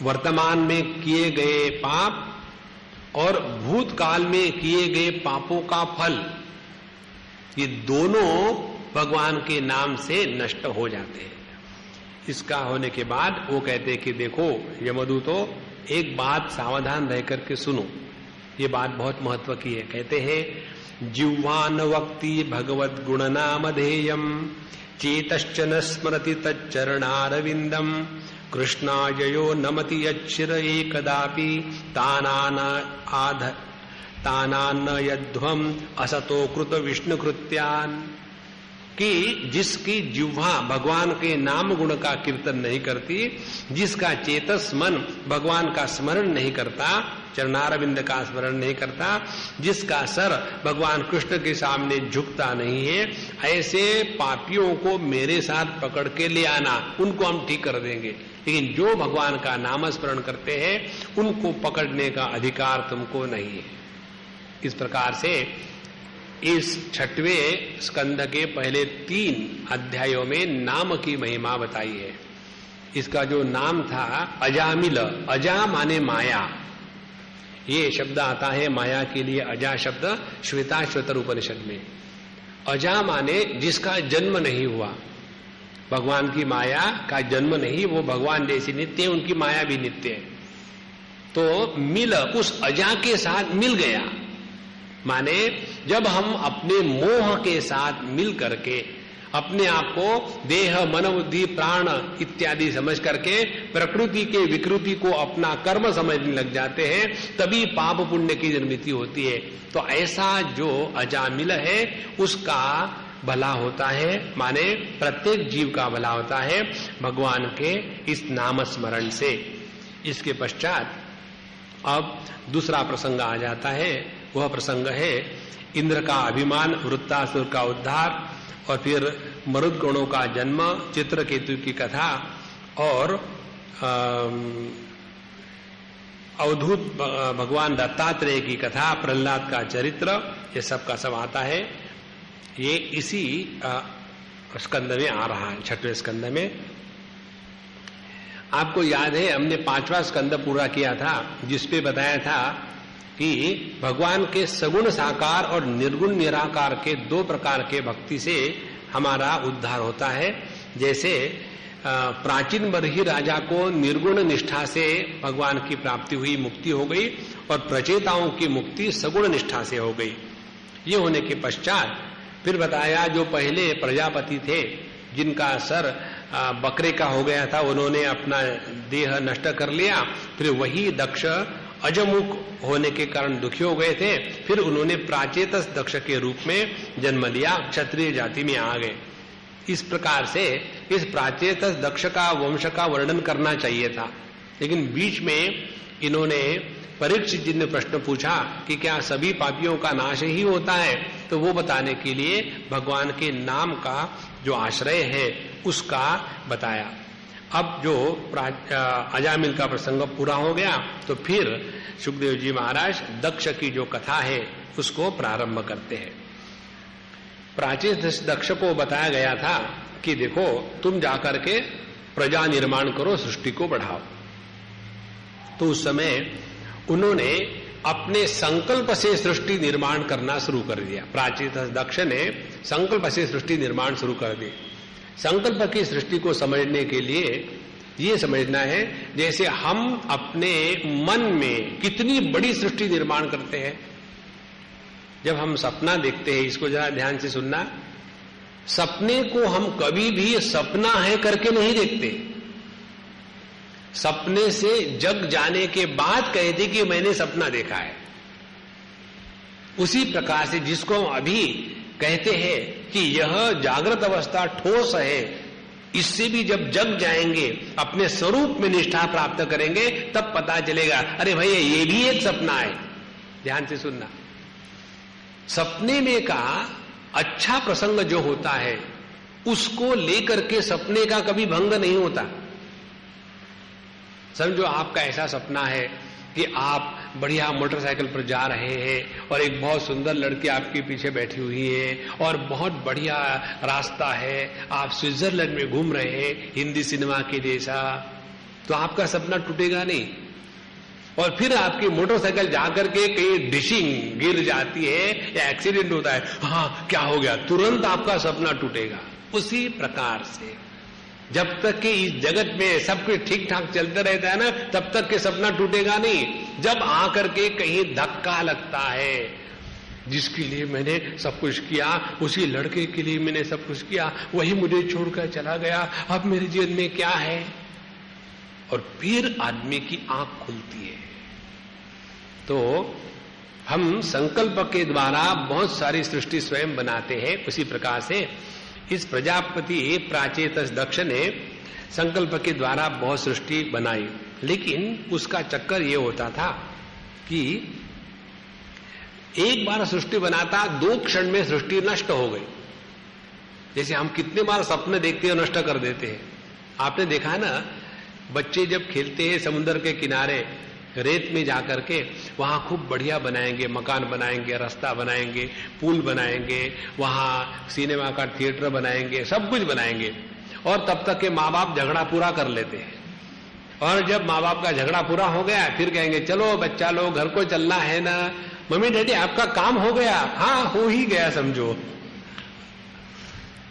वर्तमान में किए गए पाप और भूतकाल में किए गए पापों का फल, ये दोनों भगवान के नाम से नष्ट हो जाते हैं। इसका होने के बाद वो कहते हैं कि देखो यमदूतो, एक बात सावधान रह करके सुनो, ये बात बहुत महत्व की है। कहते हैं जिह्वान वक्ति भगवत गुण नाम धेयम चेतश्च न स्मरति तच्चरणारविंदम कृष्णाजयो नमति यच्छिर एकदापि तानान यध्वम असतो कृत विष्णुकृत्यान। कि जिसकी जिह्वा भगवान के नाम गुण का कीर्तन नहीं करती, जिसका चेतस मन भगवान का स्मरण नहीं करता, चरणारविंद का स्मरण नहीं करता, जिसका सर भगवान कृष्ण के सामने झुकता नहीं है, ऐसे पापियों को मेरे साथ पकड़ के ले आना, उनको हम ठीक कर देंगे। लेकिन जो भगवान का नाम स्मरण करते हैं उनको पकड़ने का अधिकार तुमको नहीं है। इस प्रकार से इस 6वें स्कंध के पहले 3 अध्यायों में नाम की महिमा बताई है। इसका जो नाम था अजामिल, अजा माने माया, ये शब्द आता है माया के लिए अजा शब्द श्वेताश्वतर उपनिषद में। अजा माने जिसका जन्म नहीं हुआ, भगवान की माया का जन्म नहीं, वो भगवान जैसी नित्य है, उनकी माया भी नित्य है। तो मिल, उस अजा के साथ मिल गया, माने जब हम अपने मोह के साथ मिल करके अपने आप को देह मन बुद्धि प्राण इत्यादि समझ करके प्रकृति के विकृति को अपना कर्म समझने लग जाते हैं, तभी पाप पुण्य की निर्मिति होती है। तो ऐसा जो अजामिल है उसका भला होता है, माने प्रत्येक जीव का भला होता है भगवान के इस नाम स्मरण से। इसके पश्चात अब दूसरा प्रसंग आ जाता है। वह प्रसंग है इंद्र का अभिमान, वृत्तासुर का उद्धार, और फिर मरुद्गणों का जन्म, चित्रकेतु की कथा और अवधूत भगवान दत्तात्रेय की कथा, प्रहलाद का चरित्र, ये सब का सब आता है। ये इसी स्कंद में आ रहा है, 6वें स्कंद में। आपको याद है हमने 5वां स्कंद पूरा किया था, जिसपे बताया था कि भगवान के सगुण साकार और निर्गुण निराकार के 2 प्रकार के भक्ति से हमारा उद्धार होता है। जैसे प्राचीन बरही राजा को निर्गुण निष्ठा से भगवान की प्राप्ति हुई, मुक्ति हो गई, और प्रचेताओं की मुक्ति सगुण निष्ठा से हो गई। ये होने के पश्चात फिर बताया जो पहले प्रजापति थे जिनका सर बकरे का हो गया था, उन्होंने अपना देह नष्ट कर लिया, फिर वही दक्ष अजमुख होने के कारण दुखी हो गए थे, फिर उन्होंने प्राचेतस दक्ष के रूप में जन्म लिया, क्षत्रिय जाति में आ गए। इस प्रकार से इस प्राचेतस दक्ष का वंश का वर्णन करना चाहिए था, लेकिन बीच में इन्होंने परीक्षित जी ने प्रश्न पूछा कि क्या सभी पापियों का नाश ही होता है, तो वो बताने के लिए भगवान के नाम का जो आश्रय है उसका बताया। अब जो अजामिल का प्रसंग पूरा हो गया तो फिर सुखदेव जी महाराज दक्ष की जो कथा है उसको प्रारंभ करते हैं। प्राचीन दक्ष को बताया गया था कि देखो तुम जाकर के प्रजा निर्माण करो, सृष्टि को बढ़ाओ। तो उस समय उन्होंने अपने संकल्प से सृष्टि निर्माण करना शुरू कर दिया। प्राचीन दक्ष ने संकल्प से सृष्टि निर्माण शुरू कर दी। संकल्प की सृष्टि को समझने के लिए ये समझना है जैसे हम अपने मन में कितनी बड़ी सृष्टि निर्माण करते हैं। जब हम सपना देखते हैं, इसको जरा ध्यान से सुनना, सपने को हम कभी भी सपना है करके नहीं देखते। सपने से जग जाने के बाद कहते कि मैंने सपना देखा है। उसी प्रकार से जिसको हम अभी कहते हैं कि यह जागृत अवस्था ठोस है, इससे भी जब जग जाएंगे, अपने स्वरूप में निष्ठा प्राप्त करेंगे, तब पता चलेगा अरे भैया ये भी एक सपना है। ध्यान से सुनना, सपने में का अच्छा प्रसंग जो होता है उसको लेकर के सपने का कभी भंग नहीं होता। समझो आपका ऐसा सपना है कि आप बढ़िया मोटरसाइकिल पर जा रहे हैं और एक बहुत सुंदर लड़की आपके पीछे बैठी हुई है और बहुत बढ़िया रास्ता है, आप स्विट्जरलैंड में घूम रहे हैं हिंदी सिनेमा के जैसा, तो आपका सपना टूटेगा नहीं। और फिर आपकी मोटरसाइकिल जाकर के कहीं डिशिंग गिर जाती है या एक्सीडेंट होता है, हाँ क्या हो गया, तुरंत आपका सपना टूटेगा। उसी प्रकार से जब तक कि इस जगत में सब कुछ ठीक ठाक चलता रहता है ना, तब तक के सपना टूटेगा नहीं। जब आकर के कहीं धक्का लगता है, जिसके लिए मैंने सब कुछ किया, उसी लड़के के लिए मैंने सब कुछ किया, वही मुझे छोड़कर चला गया, अब मेरे जीवन में क्या है, और फिर आदमी की आंख खुलती है। तो हम संकल्प के द्वारा बहुत सारी सृष्टि स्वयं बनाते हैं। उसी प्रकार से इस प्रजापति प्राचेतस दक्ष ने संकल्प के द्वारा बहुत सृष्टि बनाई, लेकिन उसका चक्कर ये होता था कि एक बार सृष्टि बनाता, 2 क्षण में सृष्टि नष्ट हो गई। जैसे हम कितने बार सपने देखते हैं, नष्ट कर देते हैं। आपने देखा ना, बच्चे जब खेलते हैं समुद्र के किनारे रेत में जाकर के, वहां खूब बढ़िया बनाएंगे, मकान बनाएंगे, रास्ता बनाएंगे, पुल बनाएंगे, वहां सिनेमा का थिएटर बनाएंगे, सब कुछ बनाएंगे, और तब तक के माँ बाप झगड़ा पूरा कर लेते हैं। और जब माँ बाप का झगड़ा पूरा हो गया, फिर कहेंगे चलो बच्चा लोग घर को चलना है ना, मम्मी डैडी आपका काम हो गया, हाँ हो ही गया समझो।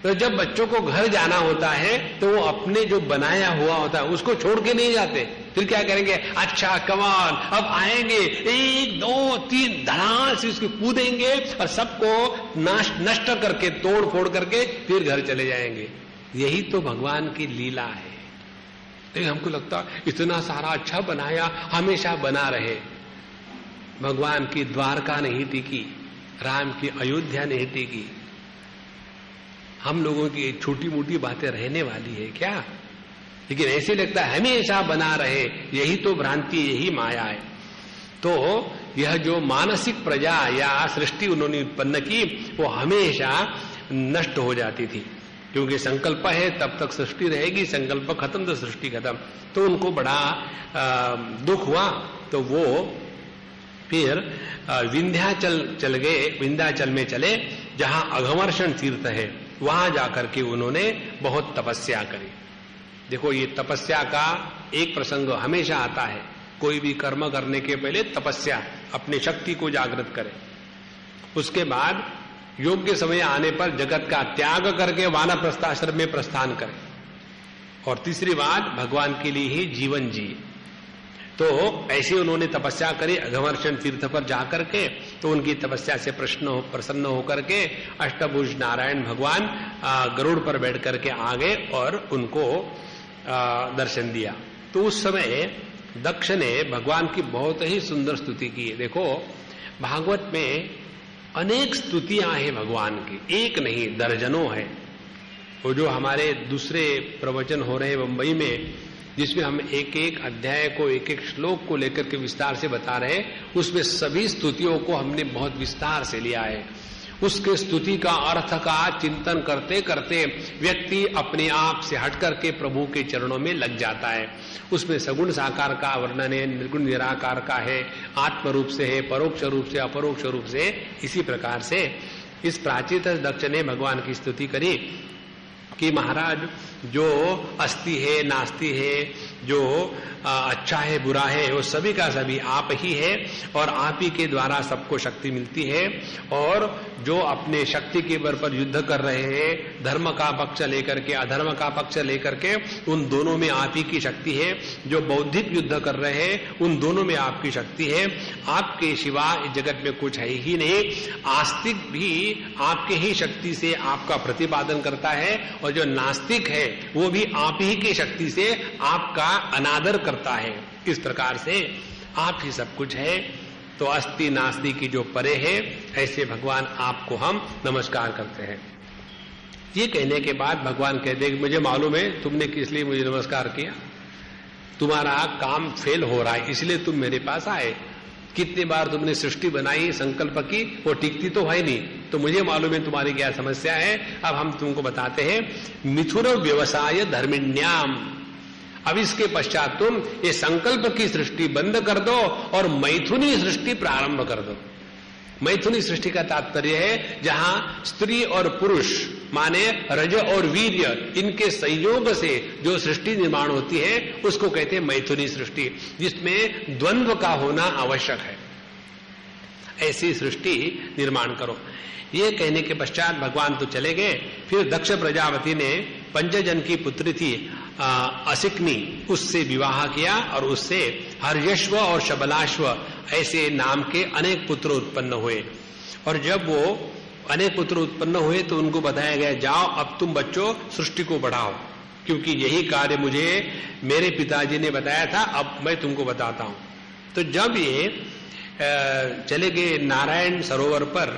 तो जब बच्चों को घर जाना होता है तो वो अपने जो बनाया हुआ होता है उसको छोड़ के नहीं जाते। फिर क्या करेंगे, अच्छा कमाल अब आएंगे, 1 2 3 धड़ाम से उसको कूदेंगे और सबको नष्ट करके, तोड़ फोड़ करके फिर घर चले जाएंगे। यही तो भगवान की लीला है। तो हमको लगता इतना सारा अच्छा बनाया, हमेशा बना रहे। भगवान की द्वारका नहीं टिकी, राम की अयोध्या नहीं टिकी। हम लोगों की छोटी मोटी बातें रहने वाली है क्या? लेकिन ऐसे लगता है हमेशा बना रहे, यही तो भ्रांति, यही माया है। तो यह जो मानसिक प्रजा या सृष्टि उन्होंने उत्पन्न की, वो हमेशा नष्ट हो जाती थी, क्योंकि संकल्प है तब तक सृष्टि रहेगी, संकल्प खत्म तो सृष्टि खत्म। तो उनको बड़ा दुख हुआ, तो वो फिर विंध्याचल चल गए, विंध्याचल में चले जहां अघमर्षण तीर्थ है, वहां जाकर के उन्होंने बहुत तपस्या करी। देखो ये तपस्या का एक प्रसंग हमेशा आता है, कोई भी कर्म करने के पहले तपस्या, अपनी शक्ति को जागृत करे, उसके बाद योग्य समय आने पर जगत का त्याग करके वानप्रस्थाश्रम में प्रस्थान करे, और तीसरी बात भगवान के लिए ही जीवन जिए। तो ऐसे उन्होंने तपस्या करी अघमर्षण तीर्थ पर जाकर के। तो उनकी तपस्या से प्रसन्न होकर के अष्टभुज नारायण भगवान गरुड़ पर बैठ करके आ गए और उनको दर्शन दिया। तो उस समय दक्ष ने भगवान की बहुत ही सुंदर स्तुति की है। देखो भागवत में अनेक स्तुतियां हैं भगवान की, एक नहीं दर्जनों है। वो जो हमारे दूसरे प्रवचन हो रहे बंबई में, जिसमें हम एक एक अध्याय को, एक एक श्लोक को लेकर के विस्तार से बता रहे हैं, उसमें सभी स्तुतियों को हमने बहुत विस्तार से लिया है। उसके स्तुति का अर्थ का चिंतन करते करते व्यक्ति अपने आप से हट करके प्रभु के चरणों में लग जाता है। उसमें सगुण साकार का वर्णन है, निर्गुण निराकार का है, आत्म रूप से है, परोक्ष रूप से, अपरोक्ष रूप से। इसी प्रकार से इस प्राचीन दक्ष ने भगवान की स्तुति करी कि महाराज जो अस्ति है, नास्ति है, जो अच्छा है, बुरा है, वो सभी का सभी आप ही है, और आप ही के द्वारा सबको शक्ति मिलती है। और जो अपने शक्ति के बल पर युद्ध कर रहे हैं, धर्म का पक्ष लेकर के, अधर्म का पक्ष लेकर के, उन दोनों में आप ही की शक्ति है। जो बौद्धिक युद्ध कर रहे हैं, उन दोनों में आपकी शक्ति है। आपके सिवा इस जगत में कुछ है ही नहीं। आस्तिक भी आपके ही शक्ति से आपका प्रतिपादन करता है, और जो नास्तिक है वो भी आप ही की शक्ति से आपका अनादर करता है। इस प्रकार से आप ही सब कुछ है। तो अस्ति नास्ति की जो परे है, ऐसे भगवान आपको हम नमस्कार करते हैं। ये कहने के बाद भगवान कहते हैं कि मुझे मालूम है तुमने किस लिए मुझे नमस्कार किया, तुम्हारा काम फेल हो रहा है इसलिए तुम मेरे पास आए। कितनी बार तुमने सृष्टि बनाई, संकल्प की, वो टिकती तो है नहीं, तो मुझे मालूम है तुम्हारी क्या समस्या है। अब हम तुमको बताते हैं, मिथुन व्यवसाय धर्मिण्याम। अब इसके पश्चात तुम ये संकल्प की सृष्टि बंद कर दो और मैथुनी सृष्टि प्रारंभ कर दो। मैथुनी सृष्टि का तात्पर्य है जहां स्त्री और पुरुष माने रज और वीर्य इनके संयोग से जो सृष्टि निर्माण होती है उसको कहते हैं मैथुनी सृष्टि, जिसमें द्वंद्व का होना आवश्यक है। ऐसी सृष्टि निर्माण करो। ये कहने के पश्चात भगवान तो चले गए। फिर दक्ष प्रजापति ने पंचजन की पुत्री थी असिकनी, उससे विवाह किया और उससे हर्यश्व और शबलाश्व ऐसे नाम के अनेक पुत्र उत्पन्न हुए। और जब वो अनेक पुत्र उत्पन्न हुए तो उनको बताया गया, जाओ अब तुम बच्चों सृष्टि को बढ़ाओ, क्योंकि यही कार्य मुझे मेरे पिताजी ने बताया था, अब मैं तुमको बताता हूं। तो जब ये चले गए नारायण सरोवर पर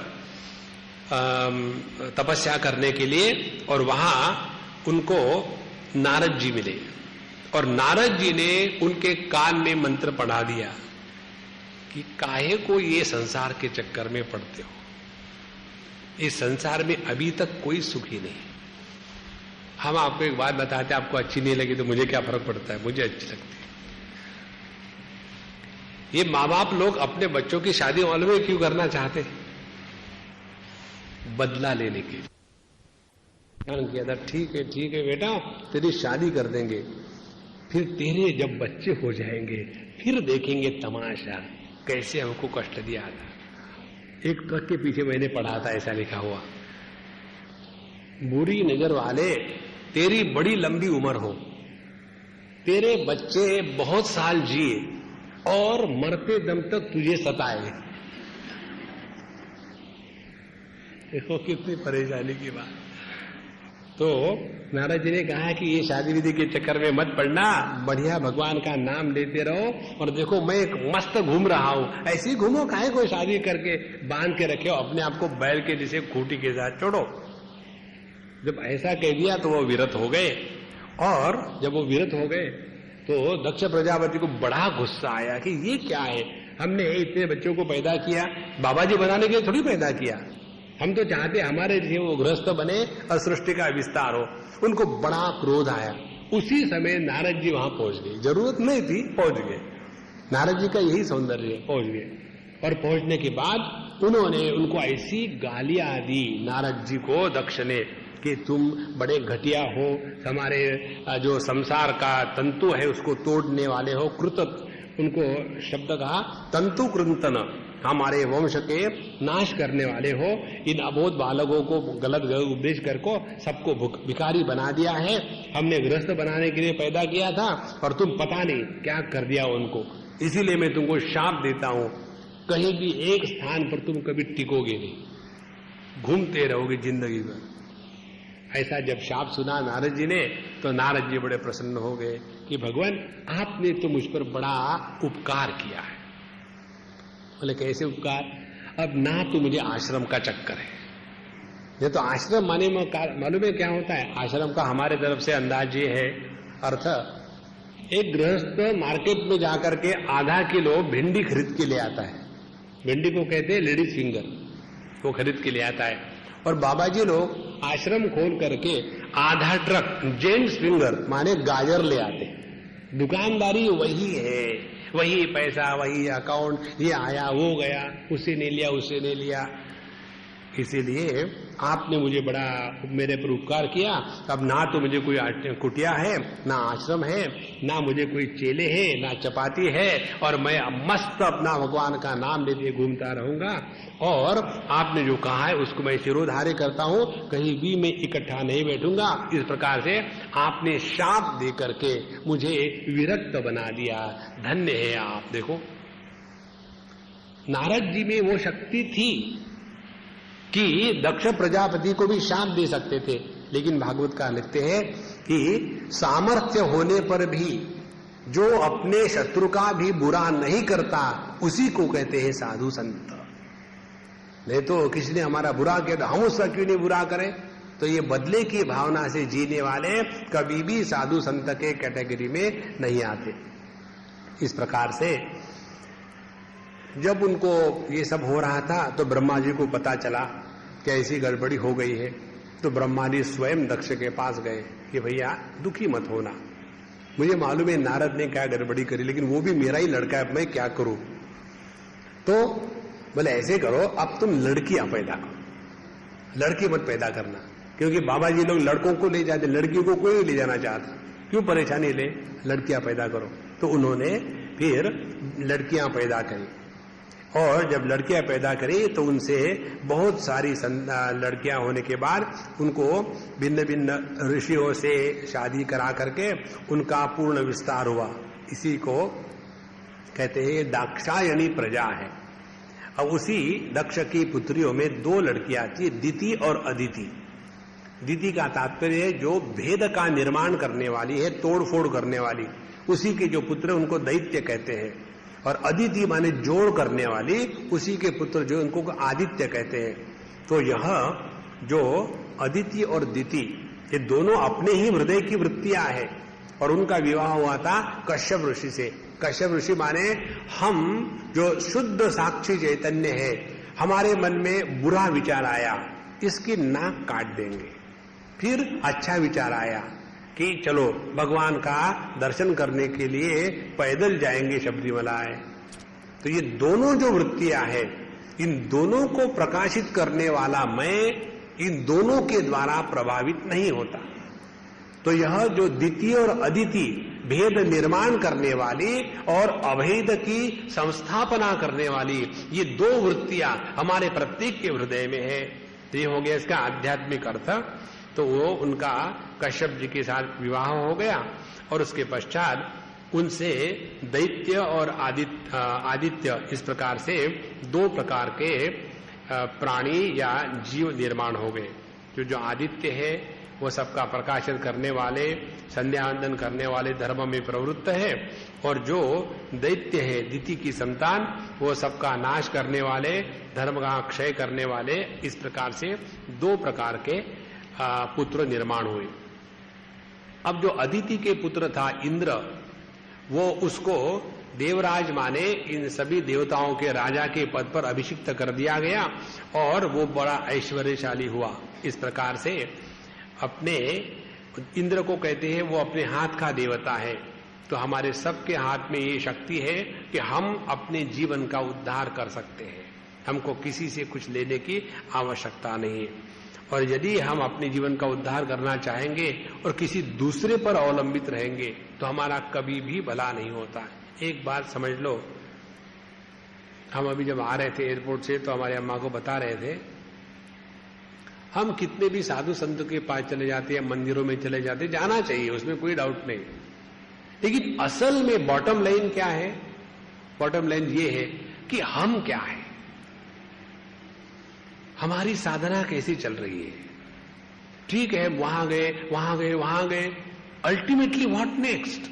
तपस्या करने के लिए, और वहां उनको नारद जी मिले और नारद जी ने उनके कान में मंत्र पढ़ा दिया कि काहे को ये संसार के चक्कर में पड़ते हो, इस संसार में अभी तक कोई सुखी नहीं। हम आपको एक बात बताते, आपको अच्छी नहीं लगी तो मुझे क्या फर्क पड़ता है, मुझे अच्छी लगती है। ये माँ बाप लोग अपने बच्चों की शादी मालूम है क्यों करना चाहते, बदला लेने के लिए। किया था, ठीक है बेटा तेरी शादी कर देंगे, फिर तेरे जब बच्चे हो जाएंगे फिर देखेंगे तमाशा कैसे हमको कष्ट दिया था। एक ट्रक के पीछे मैंने पढ़ा था, ऐसा लिखा हुआ, बुरी नजर वाले तेरी बड़ी लंबी उम्र हो, तेरे बच्चे बहुत साल जिए और मरते दम तक तुझे सताए। देखो कितनी परेशानी की बात। तो नारद जी ने कहा कि ये शादी विधि के चक्कर में मत पड़ना, बढ़िया भगवान का नाम लेते रहो। और देखो मैं एक मस्त घूम रहा हूं, ऐसी घूमो, काहे कोई शादी करके बांध के रखे हो अपने आप को बैल के जैसे खूंटी के साथ छोड़ो। जब ऐसा कह दिया तो वो विरत हो गए, और जब वो विरत हो गए तो दक्ष प्रजापति को बड़ा गुस्सा आया कि ये क्या है, हमने इतने बच्चों को पैदा किया, बाबा जी बनाने के लिए थोड़ी पैदा किया, हम तो चाहते हमारे लिए वो गृहस्थ बने और सृष्टि का विस्तार हो। उनको बड़ा क्रोध आया। उसी समय नारद जी वहां पहुंच गए, जरूरत नहीं थी, पहुंच गए। नारद जी का यही सौंदर्य, पहुंच गए। और पहुंचने के बाद उन्होंने उनको ऐसी गालियां दी नारद जी को दक्ष ने कि तुम बड़े घटिया हो, हमारे जो संसार का तंतु है उसको तोड़ने वाले हो, कृत, उनको शब्द कहा तंतु कृंतन, हमारे वंश के नाश करने वाले हो, इन अबोध बालकों को गलत उपदेश करके सबको भिखारी बना दिया है, हमने गृहस्थ बनाने के लिए पैदा किया था और तुम पता नहीं क्या कर दिया उनको, इसीलिए मैं तुमको शाप देता हूं, कहीं भी एक स्थान पर तुम कभी टिकोगे नहीं, घूमते रहोगे जिंदगी भर। ऐसा जब शाप सुना नारद जी ने तो नारद जी बड़े प्रसन्न हो गए कि भगवान आपने तो मुझ पर बड़ा उपकार किया है। बोले कैसे उपकार? अब ना तो मुझे आश्रम का चक्कर है, ये तो आश्रम माने मालूम है क्या होता है आश्रम का, हमारे तरफ से अंदाज ये है अर्थ, एक गृहस्थ मार्केट में जाकर के आधा किलो भिंडी खरीद के ले आता है, भिंडी को कहते हैं लेडीज फिंगर, वो खरीद के ले आता है, और बाबा जी लोग आश्रम खोल करके आधा ट्रक जेंट्स फिंगर माने गाजर ले आते। दुकानदारी वही है, वही पैसा, वही अकाउंट, ये आया वो गया, उसे नहीं लिया उसे नहीं लिया। इसीलिए आपने मुझे बड़ा मेरे पर उपकार किया। अब ना तो मुझे कोई कुटिया है, ना आश्रम है, ना मुझे कोई चेले है, ना चपाती है, और मैं मस्त अपना भगवान का नाम लेते घूमता रहूंगा। और आपने जो कहा है उसको मैं शिरोधार्य करता हूं, कहीं भी मैं इकट्ठा नहीं बैठूंगा। इस प्रकार से आपने शाप दे करके मुझे विरक्त बना दिया, धन्य है आप। देखो नारद जी में वो शक्ति थी कि दक्ष प्रजापति को भी शाप दे सकते थे, लेकिन भागवत का लिखते हैं कि सामर्थ्य होने पर भी जो अपने शत्रु का भी बुरा नहीं करता उसी को कहते हैं साधु संत। नहीं तो किसी ने हमारा बुरा किया तो हम उसका क्यों नहीं बुरा करें? तो ये बदले की भावना से जीने वाले कभी भी साधु संत के कैटेगरी में नहीं आते। इस प्रकार से जब उनको ये सब हो रहा था तो ब्रह्मा जी को पता चला कि ऐसी गड़बड़ी हो गई है। तो ब्रह्मा जी स्वयं दक्ष के पास गए कि भैया दुखी मत होना, मुझे मालूम है नारद ने क्या गड़बड़ी करी, लेकिन वो भी मेरा ही लड़का है, मैं क्या करूं? तो बोले ऐसे करो, अब तुम लड़कियां पैदा करो, लड़की मत पैदा करना, क्योंकि बाबा जी लोग लड़कों को ले जाते, लड़कियों को कोई ले जाना चाहता, क्यों परेशानी ले, लड़कियां पैदा करो। तो उन्होंने फिर लड़कियां पैदा करी, और जब लड़कियां पैदा करी तो उनसे बहुत सारी लड़कियां होने के बाद उनको भिन्न भिन्न ऋषियों से शादी करा करके उनका पूर्ण विस्तार हुआ। इसी को कहते हैं दाक्षायणी प्रजा है। अब उसी दक्ष की पुत्रियों में 2 लड़कियां थी, दिति और अदिति। दिति का तात्पर्य है जो भेद का निर्माण करने वाली है, तोड़फोड़ करने वाली, उसी के जो पुत्र उनको दैत्य कहते हैं। और अदिति माने जोड़ करने वाली, उसी के पुत्र जो उनको आदित्य कहते हैं। तो यह जो अदिति और दिति ये दोनों अपने ही हृदय की वृत्तियां हैं, और उनका विवाह हुआ था कश्यप ऋषि से। कश्यप ऋषि माने हम जो शुद्ध साक्षी चैतन्य है, हमारे मन में बुरा विचार आया, इसकी नाक काट देंगे। फिर अच्छा विचार आया कि चलो भगवान का दर्शन करने के लिए पैदल जाएंगे शबरीमलाएं। तो ये दोनों जो वृत्तियां हैं, इन दोनों को प्रकाशित करने वाला मैं इन दोनों के द्वारा प्रभावित नहीं होता। तो यह जो द्वितीय और अदिति भेद निर्माण करने वाली और अभेद की संस्थापना करने वाली, ये 2 वृत्तियां हमारे प्रत्येक के हृदय में है। तो ये हो गया इसका आध्यात्मिक अर्थ। तो वो उनका कश्यप जी के साथ विवाह हो गया, और उसके पश्चात उनसे दैत्य और आदित्य इस प्रकार से 2 प्रकार के प्राणी या जीव निर्माण हो गए। जो आदित्य है वो सबका प्रकाशन करने वाले, संध्यावंदन करने वाले, धर्म में प्रवृत्त है, और जो दैत्य है दिति की संतान, वो सबका नाश करने वाले, धर्म का क्षय करने वाले। इस प्रकार से 2 प्रकार के पुत्र निर्माण हुए। अब जो अदिति के पुत्र था इंद्र, वो उसको देवराज माने इन सभी देवताओं के राजा के पद पर अभिषिक्त कर दिया गया, और वो बड़ा ऐश्वर्यशाली हुआ। इस प्रकार से अपने इंद्र को कहते हैं वो अपने हाथ का देवता है। तो हमारे सबके हाथ में ये शक्ति है कि हम अपने जीवन का उद्धार कर सकते हैं, हमको किसी से कुछ लेने की आवश्यकता नहीं है। और यदि हम अपने जीवन का उद्धार करना चाहेंगे और किसी दूसरे पर अवलंबित रहेंगे तो हमारा कभी भी भला नहीं होता। एक बात समझ लो, हम अभी जब आ रहे थे एयरपोर्ट से तो हमारे अम्मा को बता रहे थे, हम कितने भी साधु संतों के पास चले जाते हैं, मंदिरों में चले जाते, जाना चाहिए, उसमें कोई डाउट नहीं, लेकिन असल में बॉटम लाइन क्या है? बॉटम लाइन ये है कि हम क्या है, हमारी साधना कैसी चल रही है। ठीक है, वहां गए वहां गए वहां गए, अल्टीमेटली व्हाट नेक्स्ट?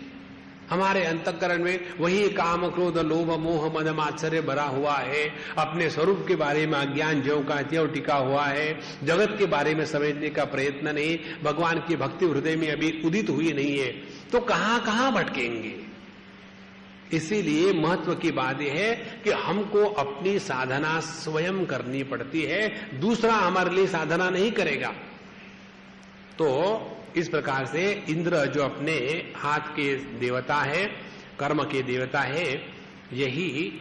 हमारे अंतःकरण में वही काम क्रोध लोभ मोह मद मात्सर्य भरा हुआ है, अपने स्वरूप के बारे में अज्ञान ज्यों का त्यों टिका हुआ है, जगत के बारे में समझने का प्रयत्न नहीं, भगवान की भक्ति हृदय में अभी उदित हुई नहीं है, तो कहां कहां भटकेंगे। इसीलिए महत्व की बात यह है कि हमको अपनी साधना स्वयं करनी पड़ती है, दूसरा हमारे लिए साधना नहीं करेगा। तो इस प्रकार से इंद्र जो अपने हाथ के देवता है, कर्म के देवता है, यही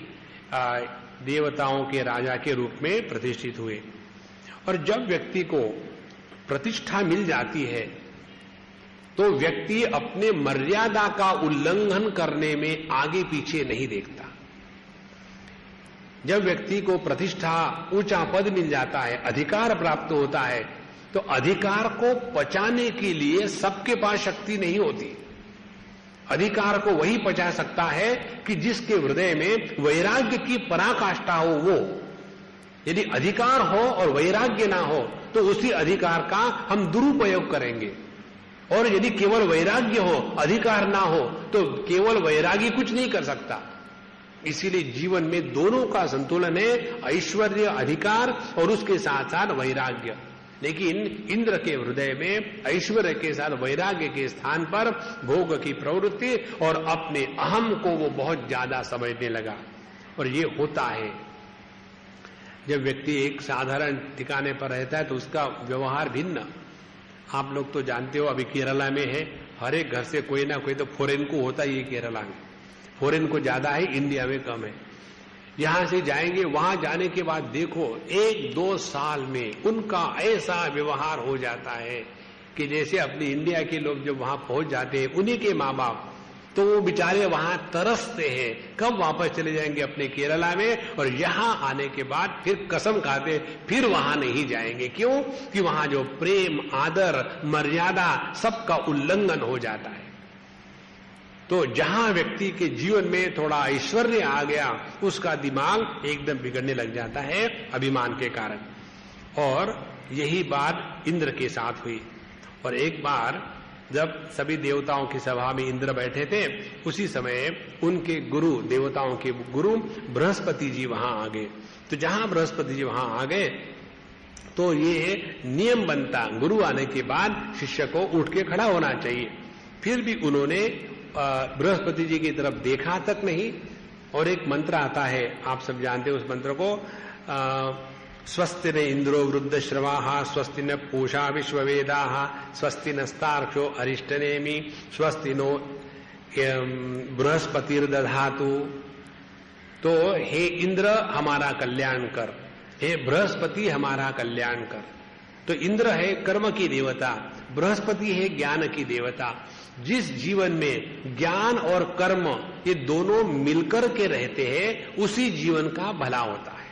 देवताओं के राजा के रूप में प्रतिष्ठित हुए। और जब व्यक्ति को प्रतिष्ठा मिल जाती है तो व्यक्ति अपने मर्यादा का उल्लंघन करने में आगे पीछे नहीं देखता। जब व्यक्ति को प्रतिष्ठा, ऊंचा पद मिल जाता है, अधिकार प्राप्त होता है, तो अधिकार को पचाने के लिए सबके पास शक्ति नहीं होती। अधिकार को वही पचा सकता है कि जिसके हृदय में वैराग्य की पराकाष्ठा हो। वो यदि अधिकार हो और वैराग्य ना हो तो उसी अधिकार का हम दुरुपयोग करेंगे, और यदि केवल वैराग्य हो, अधिकार ना हो, तो केवल वैरागी कुछ नहीं कर सकता। इसीलिए जीवन में दोनों का संतुलन है, ऐश्वर्य, अधिकार और उसके साथ साथ वैराग्य। लेकिन इंद्र के हृदय में ऐश्वर्य के साथ वैराग्य के स्थान पर भोग की प्रवृत्ति और अपने अहम को वो बहुत ज्यादा समझने लगा। और ये होता है जब व्यक्ति एक साधारण ठिकाने पर रहता है तो उसका व्यवहार भिन्न। आप लोग तो जानते हो, अभी केरला में है, हर एक घर से कोई ना कोई तो फॉरेन को होता ही है। केरला में फॉरेन को ज्यादा है, इंडिया में कम है। यहां से जाएंगे, वहां जाने के बाद देखो 1-2 साल में उनका ऐसा व्यवहार हो जाता है कि जैसे अपने इंडिया के लोग जब वहां पहुंच जाते हैं, उन्हीं के माँ बाप तो वो बेचारे वहां तरसते हैं कब वापस चले जाएंगे अपने केरला में, और यहां आने के बाद फिर कसम खाते फिर वहां नहीं जाएंगे। क्यों? कि वहां जो प्रेम, आदर, मर्यादा सबका उल्लंघन हो जाता है। तो जहां व्यक्ति के जीवन में थोड़ा ऐश्वर्य आ गया, उसका दिमाग एकदम बिगड़ने लग जाता है अभिमान के कारण। और यही बात इंद्र के साथ हुई। और एक बार जब सभी देवताओं की सभा में इंद्र बैठे थे, उसी समय उनके गुरु, देवताओं के गुरु बृहस्पति जी वहां आ गए। तो जहां बृहस्पति जी वहां आ गए तो ये नियम बनता, गुरु आने के बाद शिष्य को उठ के खड़ा होना चाहिए। फिर भी उन्होंने बृहस्पति जी की तरफ देखा तक नहीं। और एक मंत्र आता है, आप सब जानते हैं उस मंत्र को, स्वस्ति न इंद्रो वृद्ध श्रवा, स्वस्ति न पूषा विश्ववेदा, स्वस्ति नस्तार्क्षो अरिष्टनेमि, स्वस्ति नो बृहस्पतिर्दधातु। तो हे इंद्र हमारा कल्याण कर, हे बृहस्पति हमारा कल्याण कर। तो इंद्र है कर्म की देवता, बृहस्पति है ज्ञान की देवता। जिस जीवन में ज्ञान और कर्म ये दोनों मिलकर के रहते हैं, उसी जीवन का भला होता है।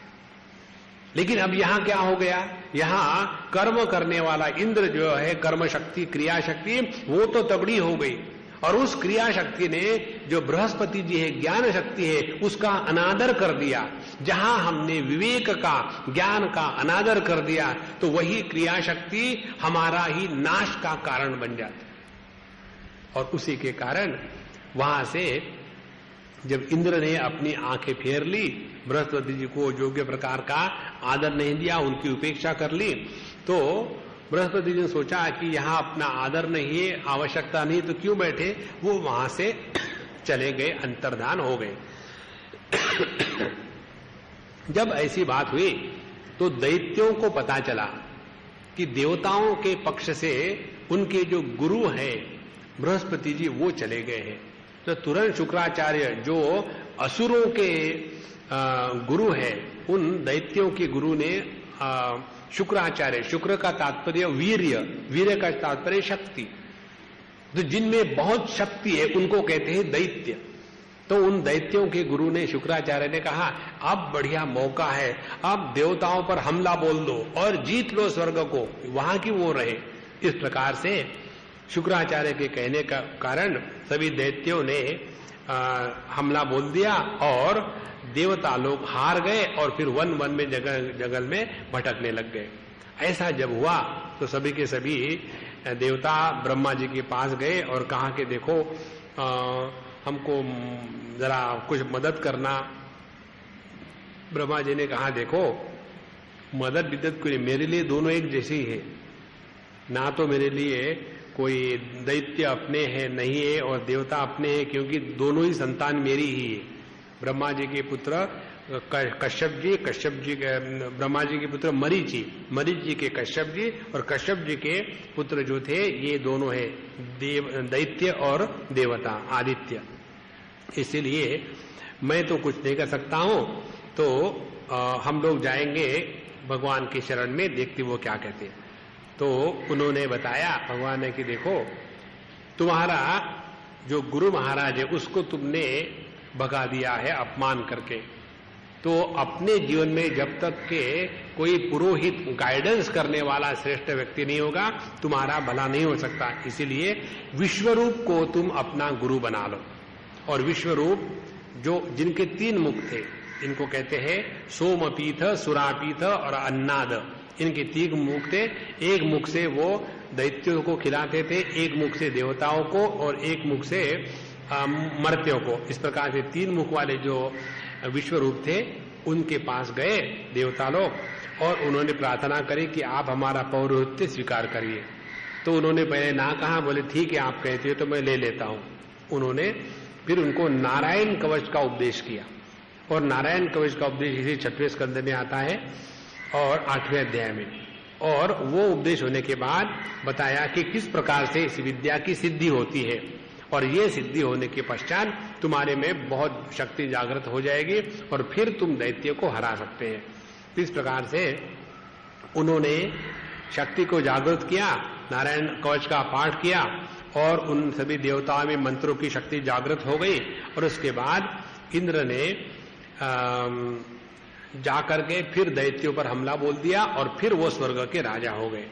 लेकिन अब यहां क्या हो गया, यहां कर्म करने वाला इंद्र जो है, कर्म शक्ति, क्रिया शक्ति, वो तो तगड़ी हो गई। और उस क्रिया शक्ति ने जो बृहस्पति जी है, ज्ञान शक्ति है, उसका अनादर कर दिया। जहां हमने विवेक का, ज्ञान का अनादर कर दिया, तो वही क्रिया शक्ति हमारा ही नाश का कारण बन जाती है। और उसी के कारण वहां से जब इंद्र ने अपनी आंखें फेर ली, बृहस्पति जी को योग्य प्रकार का आदर नहीं दिया, उनकी उपेक्षा कर ली, तो बृहस्पति जी ने सोचा कि यहां अपना आदर नहीं है, आवश्यकता नहीं, तो क्यों बैठे। वो वहां से चले गए, अंतर्धान हो गए। जब ऐसी बात हुई तो दैत्यों को पता चला कि देवताओं के पक्ष से उनके जो गुरु हैं बृहस्पति जी, वो चले गए हैं। तो तुरंत शुक्राचार्य जो असुरों के गुरु हैं, उन दैत्यों के गुरु ने शुक्राचार्य, शुक्र का तात्पर्य वीर्य, वीर्य का तात्पर्य शक्ति, तो जिनमें बहुत शक्ति है उनको कहते हैं दैत्य। तो उन दैत्यों के गुरु ने, शुक्राचार्य ने कहा, अब बढ़िया मौका है, अब देवताओं पर हमला बोल दो और जीत लो स्वर्ग को, वहां की वो रहे। इस प्रकार से शुक्राचार्य के कहने का कारण सभी दैत्यों ने हमला बोल दिया और देवता लोग हार गए और फिर वन वन में जंगल में भटकने लग गए। ऐसा जब हुआ तो सभी के सभी देवता ब्रह्मा जी के पास गए और कहा कि देखो हमको जरा कुछ मदद करना। ब्रह्मा जी ने कहा देखो मदद बिदत कोई, मेरे लिए दोनों एक जैसे ही है, ना तो मेरे लिए कोई दैत्य अपने हैं नहीं है और देवता अपने हैं, क्योंकि दोनों ही संतान मेरी ही है। ब्रह्मा जी के पुत्र कश्यप जी के ब्रह्मा जी के पुत्र मरीचि जी के कश्यप जी, और कश्यप जी के पुत्र जो थे ये दोनों है दैत्य और देवता आदित्य। इसीलिए मैं तो कुछ नहीं कर सकता हूं, तो हम लोग जाएंगे भगवान की शरण में, देखते वो क्या कहते हैं। तो उन्होंने बताया भगवान ने कि देखो तुम्हारा जो गुरु महाराज है उसको तुमने भगा दिया है अपमान करके, तो अपने जीवन में जब तक के कोई पुरोहित गाइडेंस करने वाला श्रेष्ठ व्यक्ति नहीं होगा तुम्हारा भला नहीं हो सकता। इसीलिए विश्वरूप को तुम अपना गुरु बना लो। और विश्वरूप जो जिनके 3 मुख थे, इनको कहते हैं सोमपीठ, सुरापीठ और अन्नाद। इनके 3 मुख थे। एक मुख से वो दैत्यों को खिलाते थे, एक मुख से देवताओं को और एक मुख से मर्त्यों को। इस प्रकार से 3 मुख वाले जो विश्व रूप थे उनके पास गए देवता लोग और उन्होंने प्रार्थना करी कि आप हमारा पौरोहित्य स्वीकार करिए। तो उन्होंने पहले ना कहा, बोले ठीक है आप कहते हो तो मैं ले लेता हूं। उन्होंने फिर उनको नारायण कवच का उपदेश किया और नारायण कवच का उपदेश इसी 6वें स्कंद में आता है और 8वें अध्याय में। और वो उपदेश होने के बाद बताया कि किस प्रकार से इस विद्या की सिद्धि होती है और ये सिद्धि होने के पश्चात तुम्हारे में बहुत शक्ति जागृत हो जाएगी और फिर तुम दैत्य को हरा सकते हैं। इस प्रकार से उन्होंने शक्ति को जागृत किया, नारायण कवच का पाठ किया और उन सभी देवताओं में मंत्रों की शक्ति जागृत हो गई और उसके बाद इंद्र ने जाकर के फिर दैत्यों पर हमला बोल दिया और फिर वो स्वर्ग के राजा हो गए।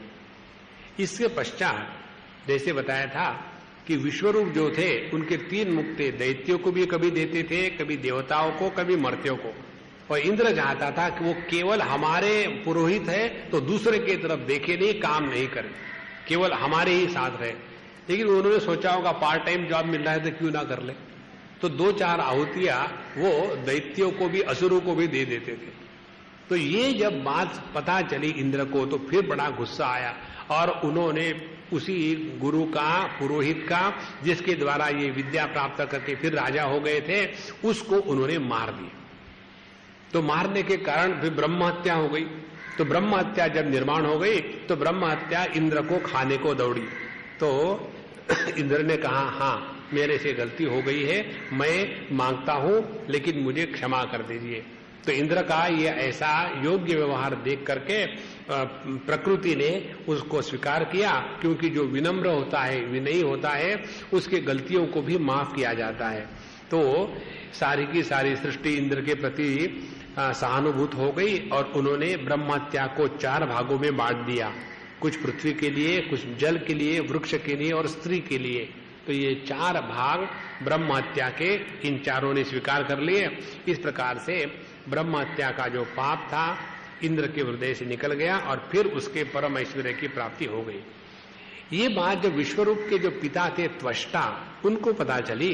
इसके पश्चात जैसे बताया था कि विश्वरूप जो थे उनके 3 मुख थे, दैत्यों को भी कभी देते थे, कभी देवताओं को, कभी मर्त्यों को। और इंद्र चाहता था कि वो केवल हमारे पुरोहित है तो दूसरे की तरफ देखे नहीं, काम नहीं करे, केवल हमारे ही साथ रहे। लेकिन उन्होंने सोचा होगा पार्ट टाइम जॉब मिल रहा है तो क्यों ना कर ले, तो 2-4 आहुतियां वो दैत्यों को भी असुरों को भी दे देते थे। तो ये जब बात पता चली इंद्र को तो फिर बड़ा गुस्सा आया और उन्होंने उसी गुरु का, पुरोहित का, जिसके द्वारा ये विद्या प्राप्त करके फिर राजा हो गए थे, उसको उन्होंने मार दिया। तो मारने के कारण फिर ब्रह्म हत्या हो गई। तो ब्रह्म हत्या जब निर्माण हो गई तो ब्रह्म हत्या इंद्र को खाने को दौड़ी। तो इंद्र ने कहा हाँ मेरे से गलती हो गई है, मैं मांगता हूं लेकिन मुझे क्षमा कर दीजिए। तो इंद्र का ये ऐसा योग्य व्यवहार देख करके प्रकृति ने उसको स्वीकार किया, क्योंकि जो विनम्र होता है, विनयी होता है, उसके गलतियों को भी माफ किया जाता है। तो सारी की सारी सृष्टि इंद्र के प्रति सहानुभूत हो गई और उन्होंने ब्रह्म हत्या को 4 भागों में बांट दिया, कुछ पृथ्वी के लिए, कुछ जल के लिए, वृक्ष के लिए और स्त्री के लिए। तो ये 4 भाग ब्रह्म हत्या के इन चारों ने स्वीकार कर लिए। इस प्रकार से ब्रह्म हत्या का जो पाप था इंद्र के हृदय से निकल गया और फिर उसके परम ऐश्वर्य की प्राप्ति हो गई। ये बात जब विश्वरूप के जो पिता थे त्वष्टा, उनको पता चली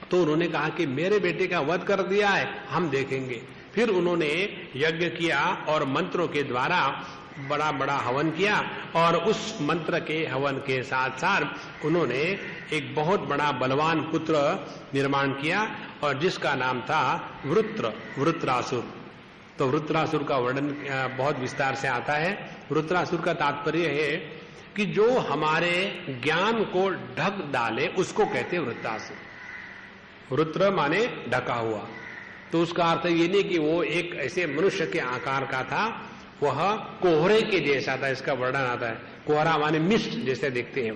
तो उन्होंने कहा कि मेरे बेटे का वध कर दिया है, हम देखेंगे। फिर उन्होंने यज्ञ किया और मंत्रों के द्वारा बड़ा बड़ा हवन किया और उस मंत्र के हवन के साथ साथ उन्होंने एक बहुत बड़ा बलवान पुत्र निर्माण किया और जिसका नाम था वृत्रासुर। तो वृत्रासुर का वर्णन बहुत विस्तार से आता है। वृत्रासुर का तात्पर्य है कि जो हमारे ज्ञान को ढक डाले उसको कहते वृत्रासुर। वृत्र माने ढका हुआ, तो उसका अर्थ ये नहीं कि वो एक ऐसे मनुष्य के आकार का था, वह कोहरे के जैसा था। इसका वर्णन आता है, कोहरा माने मिस्ट जैसे देखते हैं,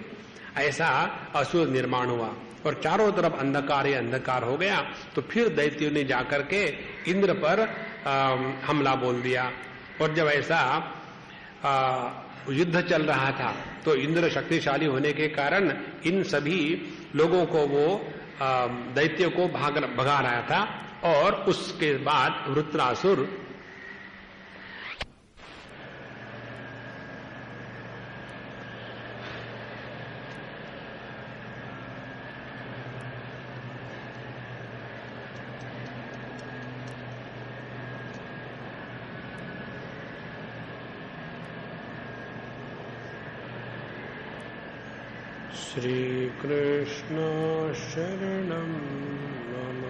ऐसा असुर निर्माण हुआ और चारों तरफ अंधकार ही अंधकार हो गया। तो फिर दैत्यों ने जाकर के इंद्र पर हमला बोल दिया और जब ऐसा युद्ध चल रहा था तो इंद्र शक्तिशाली होने के कारण इन सभी लोगों को वो दैत्यों को भगा रहा था और उसके बाद वृत्रासुर श्री कृष्ण शरणम मम।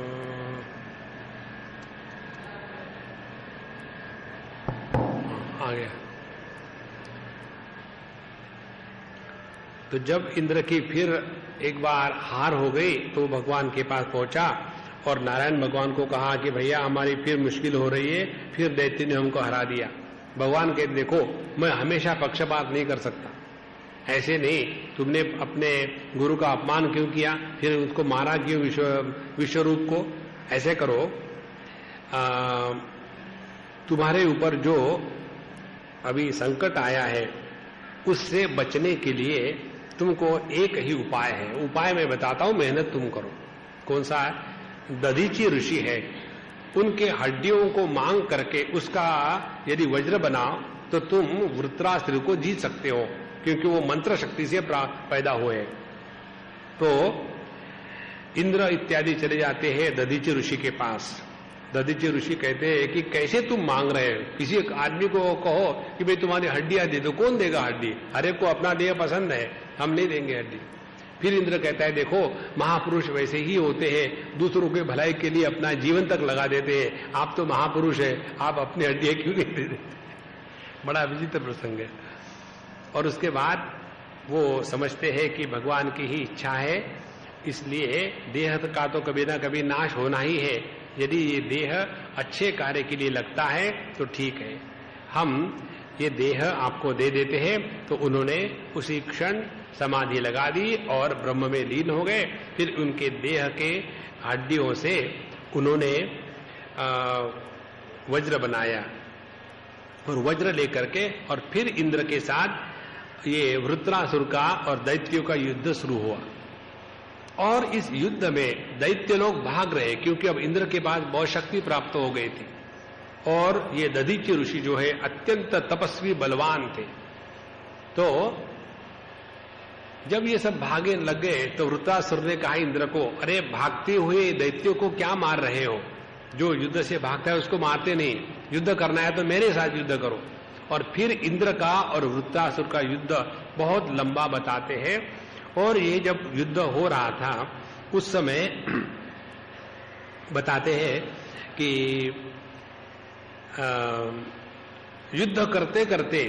आ गया। तो जब इंद्र की फिर एक बार हार हो गई तो भगवान के पास पहुंचा और नारायण भगवान को कहा कि भैया हमारी फिर मुश्किल हो रही है, फिर दैत्य ने हमको हरा दिया। भगवान कहते देखो मैं हमेशा पक्षपात नहीं कर सकता, ऐसे नहीं, तुमने अपने गुरु का अपमान क्यों किया, फिर उसको मारा क्यों विश्वरूप को। ऐसे करो, तुम्हारे ऊपर जो अभी संकट आया है उससे बचने के लिए तुमको एक ही उपाय है। उपाय मैं बताता हूं, मेहनत तुम करो। कौन सा है? दधीची ऋषि है, उनके हड्डियों को मांग करके उसका यदि वज्र बनाओ तो तुम वृत्रासुर को जीत सकते हो, क्योंकि वो मंत्र शक्ति से पैदा हुए। तो इंद्र इत्यादि चले जाते हैं दधीचि ऋषि के पास। दधीचि ऋषि कहते हैं कि कैसे तुम मांग रहे हो, किसी एक आदमी को कहो कि भाई तुम्हारी हड्डियां दे दो, कौन देगा हड्डी? हर एक को अपना देह पसंद है, हम नहीं देंगे हड्डी। फिर इंद्र कहता है देखो महापुरुष वैसे ही होते हैं, दूसरों के भलाई के लिए अपना जीवन तक लगा देते हैं, आप तो महापुरुष है, आप अपनी हड्डियां क्यों नहीं दे देते? बड़ा विचित्र प्रसंग है। और उसके बाद वो समझते हैं कि भगवान की ही इच्छा है, इसलिए देह का तो कभी ना कभी नाश होना ही है। यदि ये देह अच्छे कार्य के लिए लगता है तो ठीक है, हम ये देह आपको दे देते हैं। तो उन्होंने उसी क्षण समाधि लगा दी और ब्रह्म में लीन हो गए। फिर उनके देह के हड्डियों से उन्होंने वज्र बनाया और वज्र लेकर के और फिर इंद्र के साथ ये वृत्रासुर का और दैत्यों का युद्ध शुरू हुआ। और इस युद्ध में दैत्य लोग भाग रहे क्योंकि अब इंद्र के पास बहुत शक्ति प्राप्त हो गई थी और ये दधीचि ऋषि जो है अत्यंत तपस्वी बलवान थे। तो जब ये सब भागे लग गए तो वृत्रासुर ने कहा इंद्र को, अरे भागते हुए दैत्यों को क्या मार रहे हो? जो युद्ध से भागता है उसको मारते नहीं, युद्ध करना है तो मेरे साथ युद्ध करो। और फिर इंद्र का और वृत्रासुर का युद्ध बहुत लंबा बताते हैं। और ये जब युद्ध हो रहा था उस समय बताते हैं कि युद्ध करते करते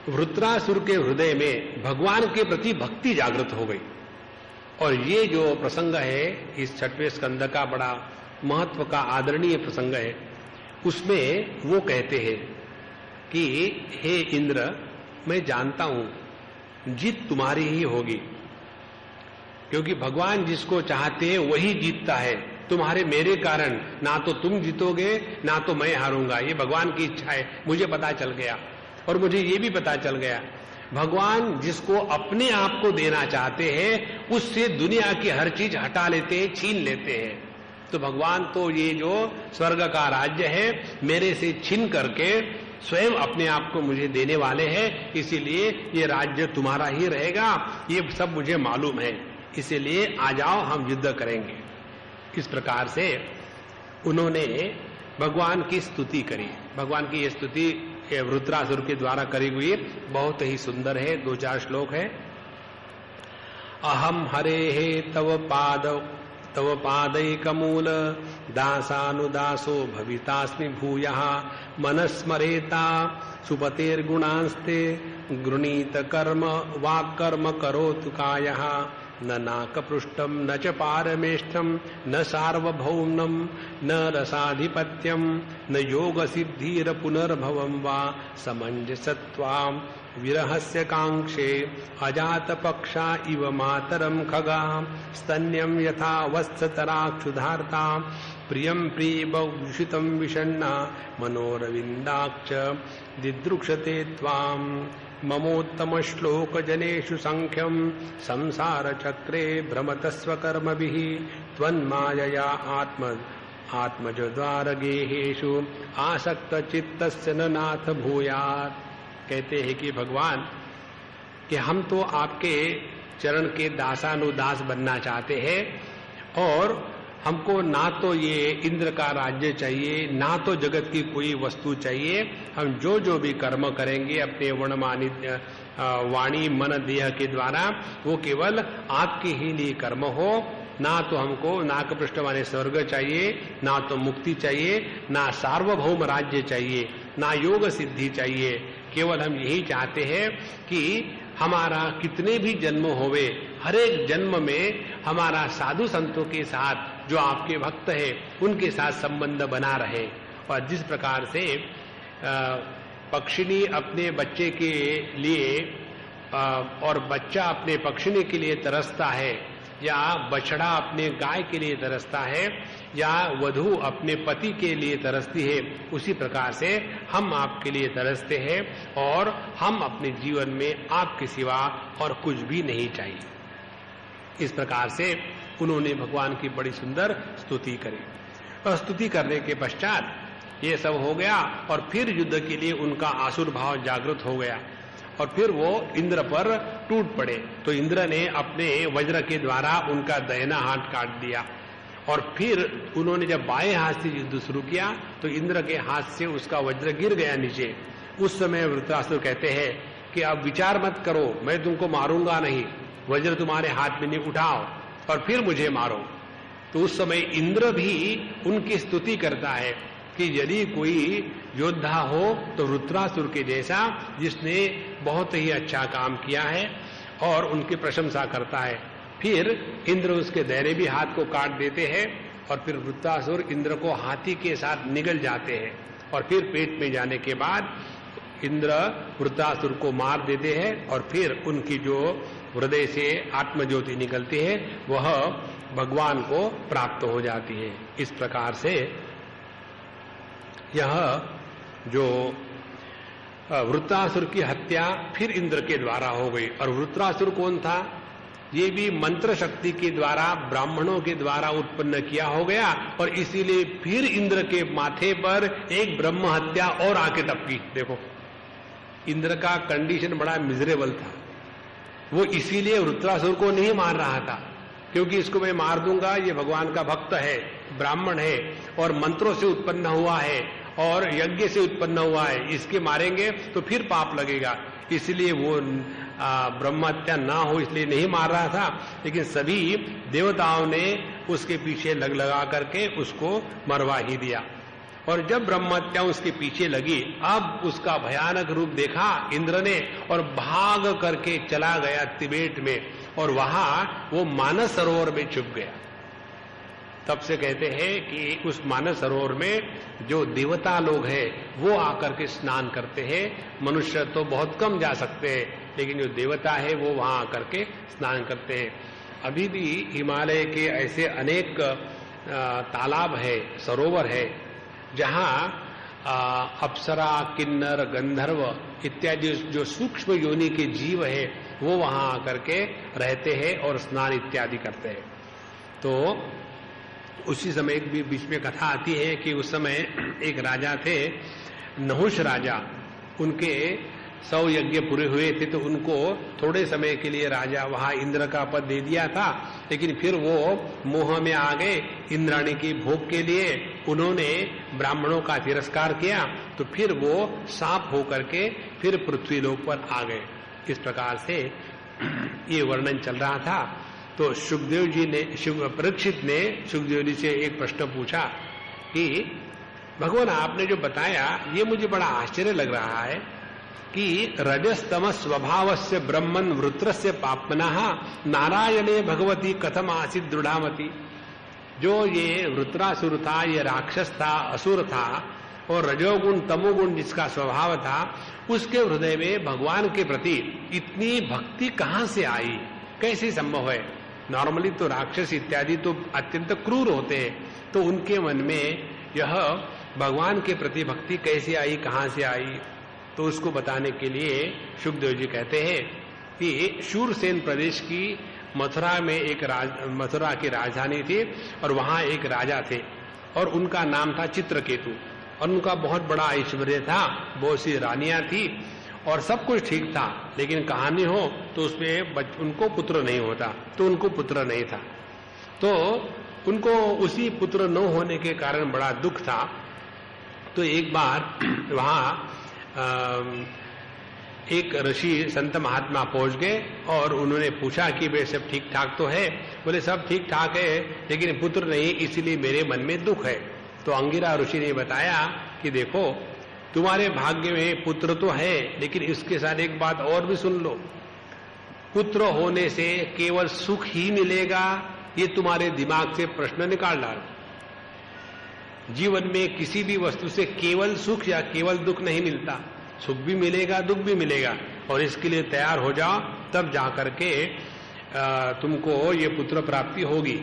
वृत्रासुर के हृदय में भगवान के प्रति भक्ति जागृत हो गई। और ये जो प्रसंग है इस 6वें स्कंद का बड़ा महत्व का आदरणीय प्रसंग है। उसमें वो कहते हैं कि हे इंद्र, मैं जानता हूं जीत तुम्हारी ही होगी, क्योंकि भगवान जिसको चाहते हैं वही जीतता है। तुम्हारे मेरे कारण ना तो तुम जीतोगे ना तो मैं हारूंगा, ये भगवान की इच्छा है, मुझे पता चल गया। और मुझे ये भी पता चल गया भगवान जिसको अपने आप को देना चाहते हैं उससे दुनिया की हर चीज हटा लेते हैं, छीन लेते हैं। तो भगवान तो ये जो स्वर्ग का राज्य है मेरे से छीन करके स्वयं अपने आप को मुझे देने वाले हैं, इसीलिए ये राज्य तुम्हारा ही रहेगा, ये सब मुझे मालूम है, इसीलिए आ जाओ हम युद्ध करेंगे। इस प्रकार से उन्होंने भगवान की स्तुति करी। भगवान की ये स्तुति वृत्रासुर के द्वारा करी हुई बहुत ही सुंदर है। 2-4 श्लोक है। अहम हरे हे तव पादैकमूल दासानुदासो भवितास्मि भूयः मनस्मरेता सुपतेर्गुणांस्ते गृणीत कर्म वाक्कर्म करोतु कायः न नाकपृष्ठम न च पारमेष्ठम न सार्वभौमम न रसाधिपत्यम न योग सिद्धिर पुनर्भवम वा समंजसत्वाम विरहस्य कांक्षे अजात पक्षा इव मातरम खगा स्तन्यम यथा वत्सतराक्षुधार्ता प्रियम प्रियभूषितम विषण्णा मनोरविंदाक्ष दिदृक्षते त्वाम ममोत्तम श्लोक जनेषु संख्यम संसार चक्रे भ्रमतस्व कर्मभिः त्वन्मायया आत्मजद्वार गेहेषु आसक्त चित्तस्य न नाथ भूयात्। कहते हैं कि भगवान कि हम तो आपके चरण के दासानुदास बनना चाहते हैं और हमको ना तो ये इंद्र का राज्य चाहिए ना तो जगत की कोई वस्तु चाहिए। हम जो जो भी कर्म करेंगे अपने वाणी मन देह के द्वारा वो केवल आपके ही लिए कर्म हो। ना तो हमको नाकपृष्ठ वाले स्वर्ग चाहिए, ना तो मुक्ति चाहिए, ना सार्वभौम राज्य चाहिए, ना योग सिद्धि चाहिए। केवल हम यही चाहते हैं कि हमारा कितने भी जन्म होवे हर एक जन्म में हमारा साधु संतों के साथ जो आपके भक्त है उनके साथ संबंध बना रहे। और जिस प्रकार से पक्षिणी अपने बच्चे के लिए और बच्चा अपने पक्षिणी के लिए तरसता है या बछड़ा अपने गाय के लिए तरसता है या वधू अपने पति के लिए तरसती है, उसी प्रकार से हम आपके लिए तरसते हैं और हम अपने जीवन में आपके सिवा और कुछ भी नहीं चाहिए। इस प्रकार से उन्होंने भगवान की बड़ी सुंदर स्तुति करी। और स्तुति करने के पश्चात ये सब हो गया और फिर युद्ध के लिए उनका आसुर भाव जागृत हो गया और फिर वो इंद्र पर टूट पड़े। तो इंद्र ने अपने वज्र के द्वारा उनका दाहिना हाथ काट दिया और फिर उन्होंने जब बाएं हाथ से युद्ध शुरू किया तो इंद्र के हाथ से उसका वज्र गिर गया नीचे। उस समय वृत्रासुर कहते हैं कि अब विचार मत करो, मैं तुमको मारूंगा नहीं, वज्र तुम्हारे हाथ में नहीं, उठाओ और फिर मुझे मारो। तो उस समय इंद्र भी उनकी स्तुति करता है कि यदि कोई योद्धा हो तो वृत्रासुर के जैसा, जिसने बहुत ही अच्छा काम किया है, और उनकी प्रशंसा करता है। फिर इंद्र उसके दाहिने भी हाथ को काट देते हैं और फिर वृत्रासुर इंद्र को हाथी के साथ निगल जाते हैं और फिर पेट में जाने के बाद इंद्र वृत्रासुर को मार देते हैं और फिर उनकी जो हृदय से आत्मज्योति निकलती है वह भगवान को प्राप्त हो जाती है। इस प्रकार से यह जो वृत्रासुर की हत्या फिर इंद्र के द्वारा हो गई। और वृत्रासुर कौन था? ये भी मंत्र शक्ति के द्वारा, ब्राह्मणों के द्वारा उत्पन्न किया हो गया और इसीलिए फिर इंद्र के माथे पर एक ब्रह्म हत्या और आके टपकी। देखो, इंद्र का कंडीशन बड़ा मिजरेबल था। वो इसीलिए वृत्रासुर को नहीं मार रहा था क्योंकि इसको मैं मार दूंगा, ये भगवान का भक्त है, ब्राह्मण है और मंत्रों से उत्पन्न हुआ है और यज्ञ से उत्पन्न हुआ है, इसके मारेंगे तो फिर पाप लगेगा, इसलिए वो ब्रह्म हत्या ना हो इसलिए नहीं मार रहा था। लेकिन सभी देवताओं ने उसके पीछे लगा करके उसको मरवा ही दिया। और जब ब्रह्म हत्या उसके पीछे लगी, अब उसका भयानक रूप देखा इंद्र ने और भाग करके चला गया तिबेट में और वहां वो मानस सरोवर में छुप गया। तब से कहते हैं कि उस मानस सरोवर में जो देवता लोग हैं वो आकर के स्नान करते हैं। मनुष्य तो बहुत कम जा सकते हैं, लेकिन जो देवता है वो वहां आकर के स्नान करते हैं। अभी भी हिमालय के ऐसे अनेक तालाब है, सरोवर है, जहां अप्सरा, किन्नर, गंधर्व इत्यादि जो सूक्ष्म योनि के जीव है वो वहां आकर के रहते हैं और स्नान इत्यादि करते हैं। तो उसी समय एक बीच में कथा आती है कि उस समय एक राजा थे, नहुष राजा, उनके 100 यज्ञ पूरे हुए थे तो उनको थोड़े समय के लिए राजा वहां इंद्र का पद दे दिया था, लेकिन फिर वो मोह में आ गए। इंद्राणी की भोग के लिए उन्होंने ब्राह्मणों का तिरस्कार किया तो फिर वो सांप होकर के फिर पृथ्वी लोक पर आ गए। इस प्रकार से ये वर्णन चल रहा था। तो सुखदेव जी ने, परीक्षित ने सुखदेव जी से एक प्रश्न पूछा कि भगवान आपने जो बताया ये मुझे बड़ा आश्चर्य लग रहा है कि रजस्तम स्वभाव से ब्रह्मन वृत्रस्य पापना नारायणे भगवती कथम आसित दृढ़ामती। जो ये वृत्रासुर था, ये राक्षस था, असुर था और रजोगुण तमोगुण जिसका स्वभाव था, उसके हृदय में भगवान के प्रति इतनी भक्ति कहां से आई, कैसे संभव है? नॉर्मली तो राक्षस इत्यादि तो अत्यंत क्रूर होते हैं, तो उनके मन में यह भगवान के प्रति भक्ति कैसे आई, कहां से आई? तो उसको बताने के लिए सुखदेव जी कहते हैं कि शूरसेन प्रदेश की मथुरा में मथुरा की राजधानी थी और वहां एक राजा थे और उनका नाम था चित्रकेतु और उनका बहुत बड़ा ऐश्वर्य था, बहुत सी रानियां थी और सब कुछ ठीक था। लेकिन कहानी हो तो उसमें उनको पुत्र नहीं होता, तो उनको पुत्र नहीं था, तो उनको उसी पुत्र न होने के कारण बड़ा दुख था। तो एक बार वहां एक ऋषि संत महात्मा पहुंच गए और उन्होंने पूछा कि वे सब ठीक ठाक तो है? बोले सब ठीक ठाक है, लेकिन पुत्र नहीं, इसलिए मेरे मन में दुख है। तो अंगिरा ऋषि ने बताया कि देखो तुम्हारे भाग्य में पुत्र तो है, लेकिन इसके साथ एक बात और भी सुन लो, पुत्र होने से केवल सुख ही मिलेगा ये तुम्हारे दिमाग से प्रश्न निकाल डालो। जीवन में किसी भी वस्तु से केवल सुख या केवल दुख नहीं मिलता, सुख भी मिलेगा, दुख भी मिलेगा, और इसके लिए तैयार हो जाओ, तब जाकर के तुमको ये पुत्र प्राप्ति होगी।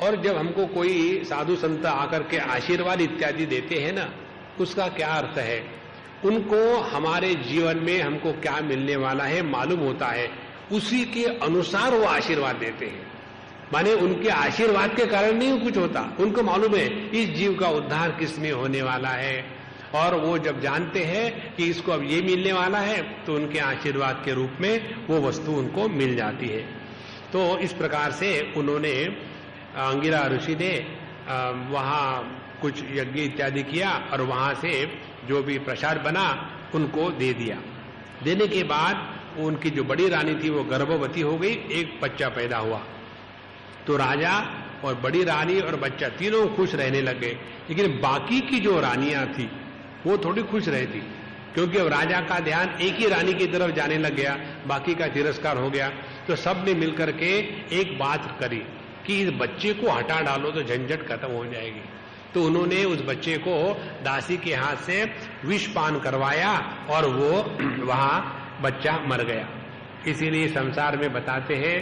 और जब हमको कोई साधु संत आकर के आशीर्वाद इत्यादि देते हैं ना, उसका क्या अर्थ है? उनको हमारे जीवन में हमको क्या मिलने वाला है मालूम होता है, उसी के अनुसार वो आशीर्वाद देते हैं। माने उनके आशीर्वाद के कारण नहीं कुछ होता, उनको मालूम है इस जीव का उद्धार किसमें होने वाला है और वो जब जानते हैं कि इसको अब ये मिलने वाला है तो उनके आशीर्वाद के रूप में वो वस्तु उनको मिल जाती है। तो इस प्रकार से उन्होंने अंगिरा ऋषि ने वहाँ कुछ यज्ञ इत्यादि किया और वहाँ से जो भी प्रसाद बना उनको दे दिया। देने के बाद उनकी जो बड़ी रानी थी वो गर्भवती हो गई, एक बच्चा पैदा हुआ। तो राजा और बड़ी रानी और बच्चा तीनों खुश रहने लग गए। लेकिन बाकी की जो रानियां थी वो थोड़ी खुश रहती, क्योंकि अब राजा का ध्यान एक ही रानी की तरफ जाने लग गया, बाकी का तिरस्कार हो गया। तो सब ने मिलकर के एक बात करी कि इस बच्चे को हटा डालो तो झंझट खत्म हो जाएगी। तो उन्होंने उस बच्चे को दासी के हाथ से विष पान करवाया और वो वहां बच्चा मर गया। इसीलिए संसार में बताते हैं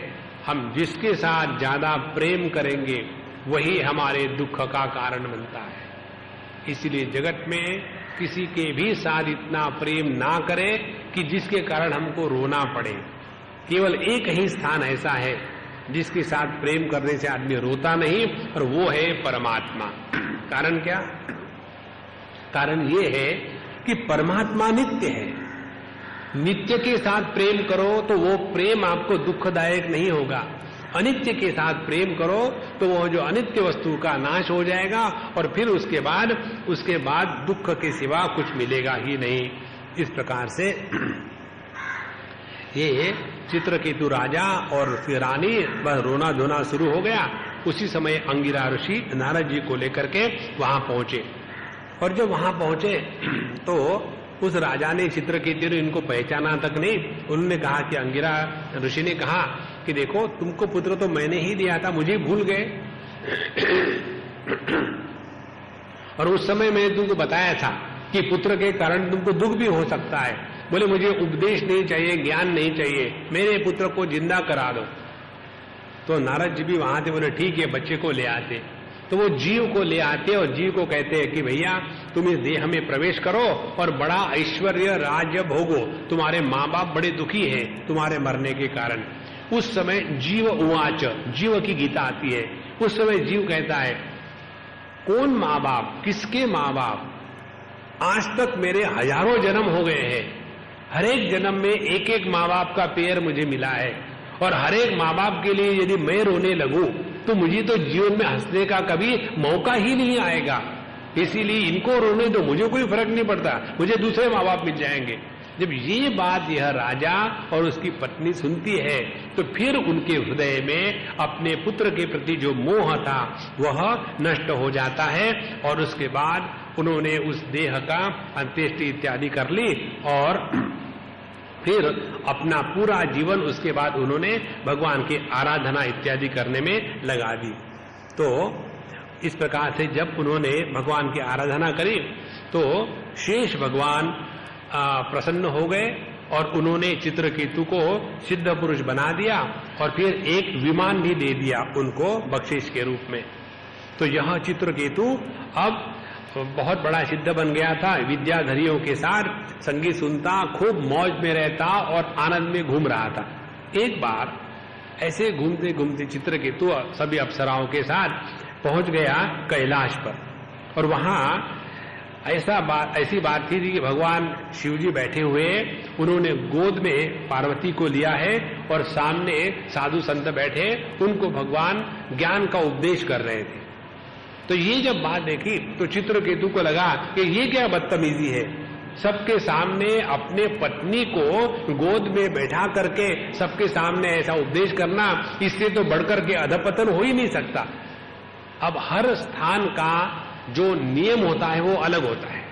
हम जिसके साथ ज्यादा प्रेम करेंगे वही हमारे दुख का कारण बनता है। इसलिए जगत में किसी के भी साथ इतना प्रेम ना करें कि जिसके कारण हमको रोना पड़े। केवल एक ही स्थान ऐसा है जिसके साथ प्रेम करने से आदमी रोता नहीं, और वो है परमात्मा। कारण क्या? कारण ये है कि परमात्मा नित्य है। नित्य के साथ प्रेम करो तो वो प्रेम आपको दुखदायक नहीं होगा। अनित्य के साथ प्रेम करो तो वो जो अनित्य वस्तु का नाश हो जाएगा और फिर उसके बाद दुख के सिवा कुछ मिलेगा ही नहीं। इस प्रकार से ये चित्रकेतु राजा और फिर रानी बस रोना धोना शुरू हो गया। उसी समय अंगिरा ऋषि नारद जी को लेकर के वहां पहुंचे, और जब वहां पहुंचे तो उस राजा ने चित्रकेतु ने इनको पहचाना तक नहीं। उन्होंने कहा कि अंगिरा ऋषि ने कहा कि देखो तुमको पुत्र तो मैंने ही दिया था, मुझे भूल गए। और उस समय मैंने तुमको बताया था कि पुत्र के कारण तुमको दुख भी हो सकता है। बोले मुझे उपदेश नहीं चाहिए, ज्ञान नहीं चाहिए, मेरे पुत्र को जिंदा करा दो। तो नारद जी भी वहां थे, बोले ठीक है बच्चे को ले आते। तो वो जीव को ले आते और जीव को कहते हैं कि भैया तुम इस देह में प्रवेश करो और बड़ा ऐश्वर्य राज्य भोगो, तुम्हारे माँ बाप बड़े दुखी हैं तुम्हारे मरने के कारण। उस समय जीव उवाच, जीव की गीता आती है। उस समय जीव कहता है कौन माँ बाप, किसके माँ बाप? आज तक मेरे हजारों जन्म हो गए हैं, हर एक जन्म में एक एक माँ बाप का पेड़ मुझे मिला है, और हर एक माँ बाप के लिए यदि मैं रोने लगूं तो मुझे तो जीवन में हंसने का कभी मौका ही नहीं आएगा। इसीलिए इनको रोने दो, मुझे कोई फर्क नहीं पड़ता, मुझे दूसरे माँ बाप मिल जाएंगे। जब ये बात यह राजा और उसकी पत्नी सुनती है तो फिर उनके हृदय में अपने पुत्र के प्रति जो मोह था वह नष्ट हो जाता है, और उसके बाद उन्होंने उस देह का अंत्येष्टि इत्यादि कर ली और फिर अपना पूरा जीवन उसके बाद उन्होंने भगवान की आराधना इत्यादि करने में लगा दी। तो इस प्रकार से जब उन्होंने भगवान की आराधना करी तो शेष भगवान प्रसन्न हो गए और उन्होंने चित्रकेतु को सिद्ध पुरुष बना दिया और फिर एक विमान भी दे दिया उनको बख्शिश के रूप में। तो यह चित्रकेतु अब बहुत बड़ा सिद्ध बन गया था, विद्याधरियों के साथ संगीत सुनता, खूब मौज में रहता और आनंद में घूम रहा था। एक बार ऐसे घूमते घूमते चित्रकेतु सभी अप्सराओं के साथ पहुंच गया कैलाश पर, और वहां ऐसी बात थी कि भगवान शिवजी बैठे हुए, उन्होंने गोद में पार्वती को लिया है और सामने साधु संत बैठे, उनको भगवान ज्ञान का उपदेश कर रहे थे। तो ये जब बात देखी तो चित्रकेतु को लगा कि ये क्या बदतमीजी है, सबके सामने अपने पत्नी को गोद में बैठा करके सबके सामने ऐसा उपदेश करना, इससे तो बढ़कर के अधपतन हो ही नहीं सकता। अब हर स्थान का जो नियम होता है वो अलग होता है,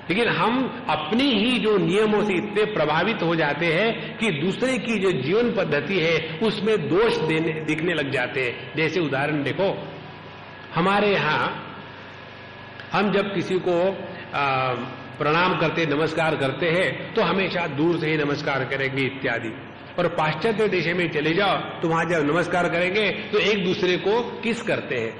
लेकिन हम अपने ही जो नियमों से इतने प्रभावित हो जाते हैं कि दूसरे की जो जीवन पद्धति है उसमें दोष दिखने लग जाते हैं। जैसे उदाहरण देखो, हमारे यहाँ हम जब किसी को प्रणाम करते, नमस्कार करते हैं तो हमेशा दूर से ही नमस्कार करेंगे इत्यादि, और पाश्चात्य देश में चले जाओ तो वहां जब नमस्कार करेंगे तो एक दूसरे को किस करते हैं।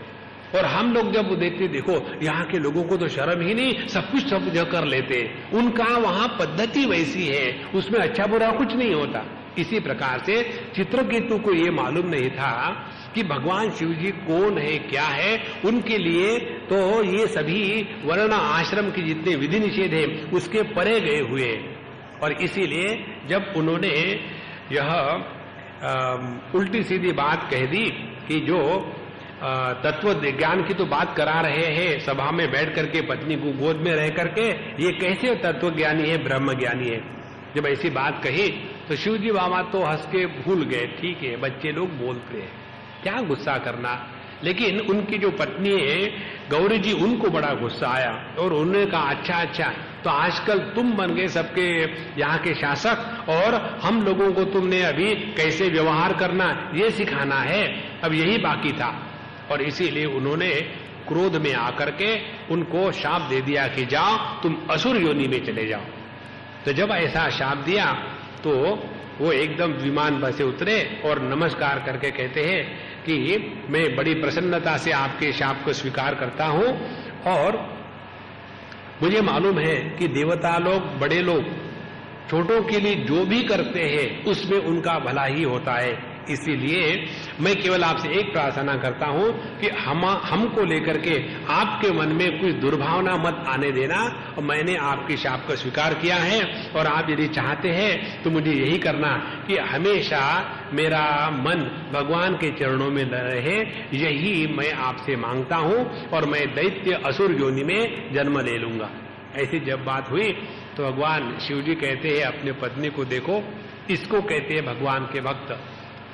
और हम लोग जब देखते, देखो यहाँ के लोगों को तो शर्म ही नहीं, सब कुछ सब कर लेते हैं, उनका वहां पद्धति वैसी है, उसमें अच्छा बुरा कुछ नहीं होता। इसी प्रकार से चित्रकेतु को ये मालूम नहीं था कि भगवान शिव जी कौन है, क्या है। उनके लिए तो ये सभी वर्ण आश्रम के जितने विधि निषेध है उसके परे गए हुए। और इसीलिए जब उन्होंने यह उल्टी सीधी बात कह दी कि जो तत्व ज्ञान की तो बात करा रहे हैं सभा में बैठ करके पत्नी को गोद में रह करके, ये कैसे तत्व ज्ञानी है, ब्रह्म ज्ञानी है। जब ऐसी बात कही तो शिव जी बाबा तो हंस के भूल गए, ठीक है बच्चे लोग बोलते हैं, क्या गुस्सा करना। लेकिन उनकी जो पत्नी है गौरी जी, उनको बड़ा गुस्सा आया और उन्होंने कहा अच्छा तो आजकल तुम बन गए सबके यहाँ के शासक और हम लोगों को तुमने अभी कैसे व्यवहार करना ये सिखाना है, अब यही बाकी था। और इसीलिए उन्होंने क्रोध में आकर के उनको शाप दे दिया कि जाओ तुम असुर योनि में चले जाओ। तो जब ऐसा शाप दिया तो वो एकदम विमान पर से उतरे और नमस्कार करके कहते हैं कि मैं बड़ी प्रसन्नता से आपके शाप को स्वीकार करता हूं और मुझे मालूम है कि देवता लोग, बड़े लोग छोटों के लिए जो भी करते हैं उसमें उनका भला ही होता है। इसीलिए मैं केवल आपसे एक प्रार्थना करता हूं कि हमको लेकर के आपके मन में कुछ दुर्भावना मत आने देना। और मैंने आपके शाप को स्वीकार किया है और आप यदि चाहते हैं तो मुझे यही करना कि हमेशा मेरा मन भगवान के चरणों में रहे, यही मैं आपसे मांगता हूं और मैं दैत्य असुर योनि में जन्म ले लूंगा। ऐसी जब बात हुई तो भगवान शिव जी कहते हैं अपने पत्नी को, देखो इसको कहते हैं भगवान के भक्त,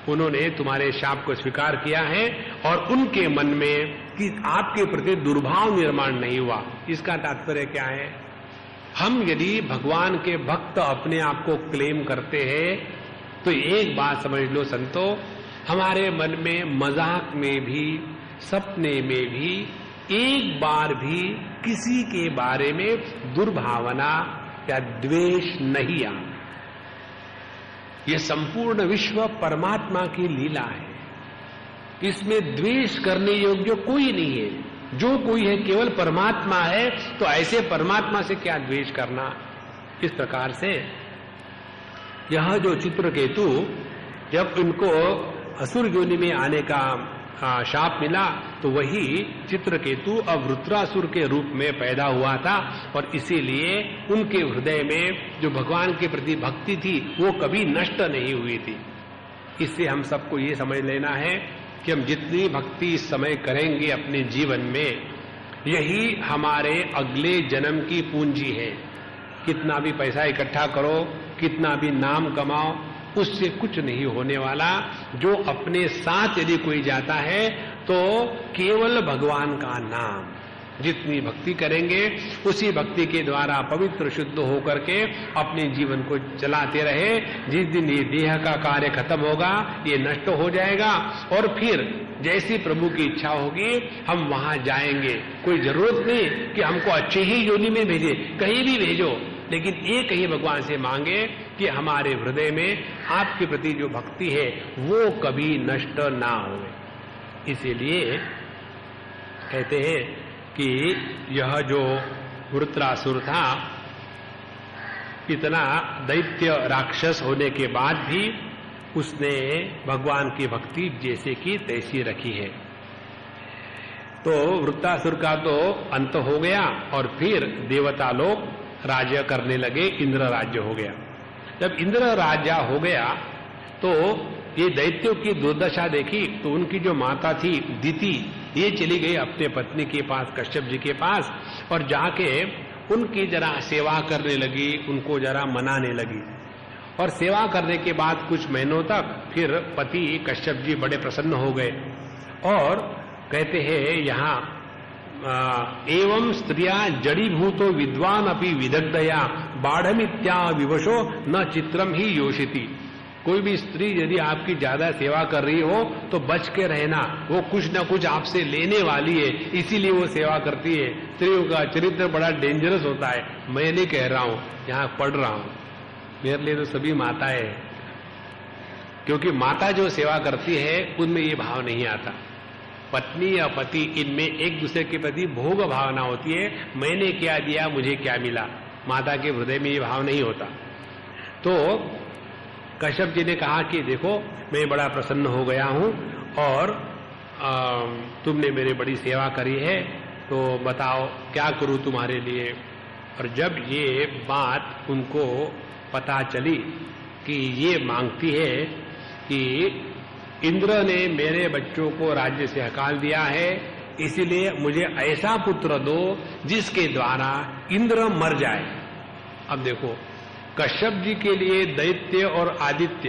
उन्होंने तुम्हारे शाप को स्वीकार किया है और उनके मन में कि आपके प्रति दुर्भाव निर्माण नहीं हुआ। इसका तात्पर्य क्या है? हम यदि भगवान के भक्त अपने आप को क्लेम करते हैं तो एक बात समझ लो संतो, हमारे मन में मजाक में भी, सपने में भी एक बार भी किसी के बारे में दुर्भावना या द्वेष नहीं आ। ये संपूर्ण विश्व परमात्मा की लीला है, इसमें द्वेष करने योग्य कोई नहीं है। जो कोई है केवल परमात्मा है, तो ऐसे परमात्मा से क्या द्वेष करना। इस प्रकार से यह जो चित्रकेतु, जब उनको असुर योनि में आने का शाप मिला तो वही चित्रकेतु अब वृत्रासुर के रूप में पैदा हुआ था और इसीलिए उनके हृदय में जो भगवान के प्रति भक्ति थी वो कभी नष्ट नहीं हुई थी। इससे हम सबको ये समझ लेना है कि हम जितनी भक्ति इस समय करेंगे अपने जीवन में, यही हमारे अगले जन्म की पूंजी है। कितना भी पैसा इकट्ठा करो, कितना भी नाम कमाओ, उससे कुछ नहीं होने वाला। जो अपने साथ यदि कोई जाता है तो केवल भगवान का नाम, जितनी भक्ति करेंगे उसी भक्ति के द्वारा पवित्र शुद्ध होकर के अपने जीवन को चलाते रहे। जिस दिन ये देह का कार्य खत्म होगा, ये नष्ट हो जाएगा और फिर जैसी प्रभु की इच्छा होगी हम वहां जाएंगे। कोई जरूरत नहीं कि हमको अच्छे ही योनि में भेजे, कहीं भी भेजो, लेकिन एक ही भगवान से मांगे कि हमारे हृदय में आपके प्रति जो भक्ति है वो कभी नष्ट ना हो। इसीलिए कहते हैं कि यह जो वृत्रासुर था, इतना दैत्य राक्षस होने के बाद भी उसने भगवान की भक्ति जैसे कि तैसी रखी है। तो वृत्रासुर का तो अंत हो गया और फिर देवता लोग राज्य करने लगे, इंद्र राज्य हो गया। जब इंद्र राज्य हो गया तो ये दैत्यों की दुर्दशा देखी तो उनकी जो माता थी दिति, ये चली गई अपने पत्नी के पास, कश्यप जी के पास, और जाके उनकी जरा सेवा करने लगी, उनको जरा मनाने लगी। और सेवा करने के बाद कुछ महीनों तक फिर पति कश्यप जी बड़े प्रसन्न हो गए और कहते हैं यहाँ एवं स्त्रिया जड़ीभूतो विद्वान अपि विदग्धया बाढ़मित्या विवशो न चित्रम ही योषिति। कोई भी स्त्री यदि आपकी ज्यादा सेवा कर रही हो तो बच के रहना, वो कुछ न कुछ आपसे लेने वाली है, इसीलिए वो सेवा करती है। स्त्रियों का चरित्र बड़ा डेंजरस होता है। मैं नहीं कह रहा हूं, यहां पढ़ रहा हूं, मेरे लिए तो सभी माताएं हैं, क्योंकि माता जो सेवा करती है उनमें ये भाव नहीं आता। पत्नी या पति, इनमें एक दूसरे के प्रति भोग भावना होती है, मैंने क्या दिया मुझे क्या मिला। माता के हृदय में ये भाव नहीं होता। तो कश्यप जी ने कहा कि देखो मैं बड़ा प्रसन्न हो गया हूं और तुमने मेरी बड़ी सेवा करी है, तो बताओ क्या करूं तुम्हारे लिए। और जब ये बात उनको पता चली कि ये मांगती है कि इंद्र ने मेरे बच्चों को राज्य से हकाल दिया है, इसीलिए मुझे ऐसा पुत्र दो जिसके द्वारा इंद्र मर जाए। अब देखो, कश्यप जी के लिए दैत्य और आदित्य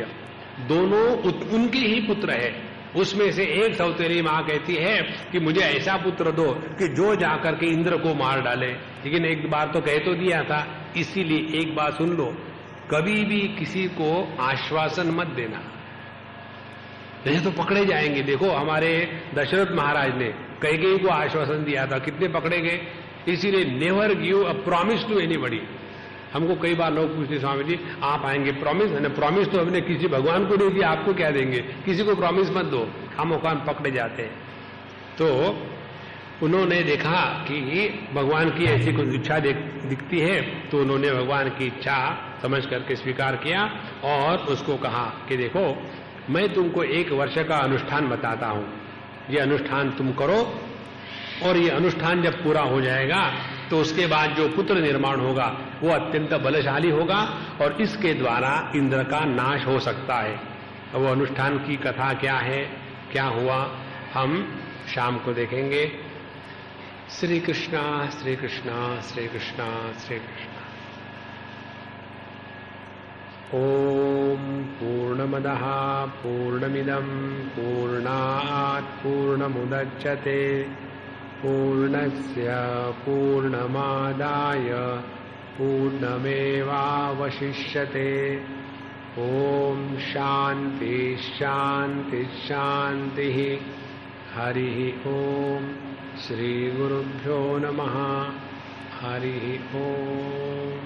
दोनों उनके ही पुत्र है। उसमें से एक सौतेली मां कहती है कि मुझे ऐसा पुत्र दो कि जो जाकर के इंद्र को मार डाले। लेकिन एक बार तो कह तो दिया था, इसीलिए एक बात सुन लो, कभी भी किसी को आश्वासन मत देना, नहीं तो पकड़े जाएंगे। देखो हमारे दशरथ महाराज ने कैकेयी को आश्वासन दिया था, कितने पकड़े गए। इसीलिए never give a promise to anybody. हमको कई बार लोग पूछते, स्वामी जी आप आएंगे, प्रॉमिस है ना? प्रॉमिस तो हमने किसी भगवान को नहीं दिया, आपको क्या देंगे? किसी को प्रॉमिस मत दो, हम औकान पकड़े जाते हैं। तो उन्होंने देखा कि भगवान की ऐसी कुछ इच्छा दिखती है, तो उन्होंने भगवान की इच्छा समझ करके स्वीकार किया और उसको कहा कि देखो मैं तुमको 1 वर्ष का अनुष्ठान बताता हूं, ये अनुष्ठान तुम करो और ये अनुष्ठान जब पूरा हो जाएगा तो उसके बाद जो पुत्र निर्माण होगा वो अत्यंत बलशाली होगा और इसके द्वारा इंद्र का नाश हो सकता है। वो अनुष्ठान की कथा क्या है, क्या हुआ, हम शाम को देखेंगे। श्री कृष्णा श्री कृष्णा श्री कृष्णा श्री कृष्णा। ओम पूर्णमदः पूर्णमिदं पूर्णात् पूर्णमुदच्यते पूर्णस्य पूर्णमादाय पूर्णमेवावशिष्यते। ओम शांति शांति शांति। हरि ओम। श्री गुरुभ्यो नमः। हरि ओम।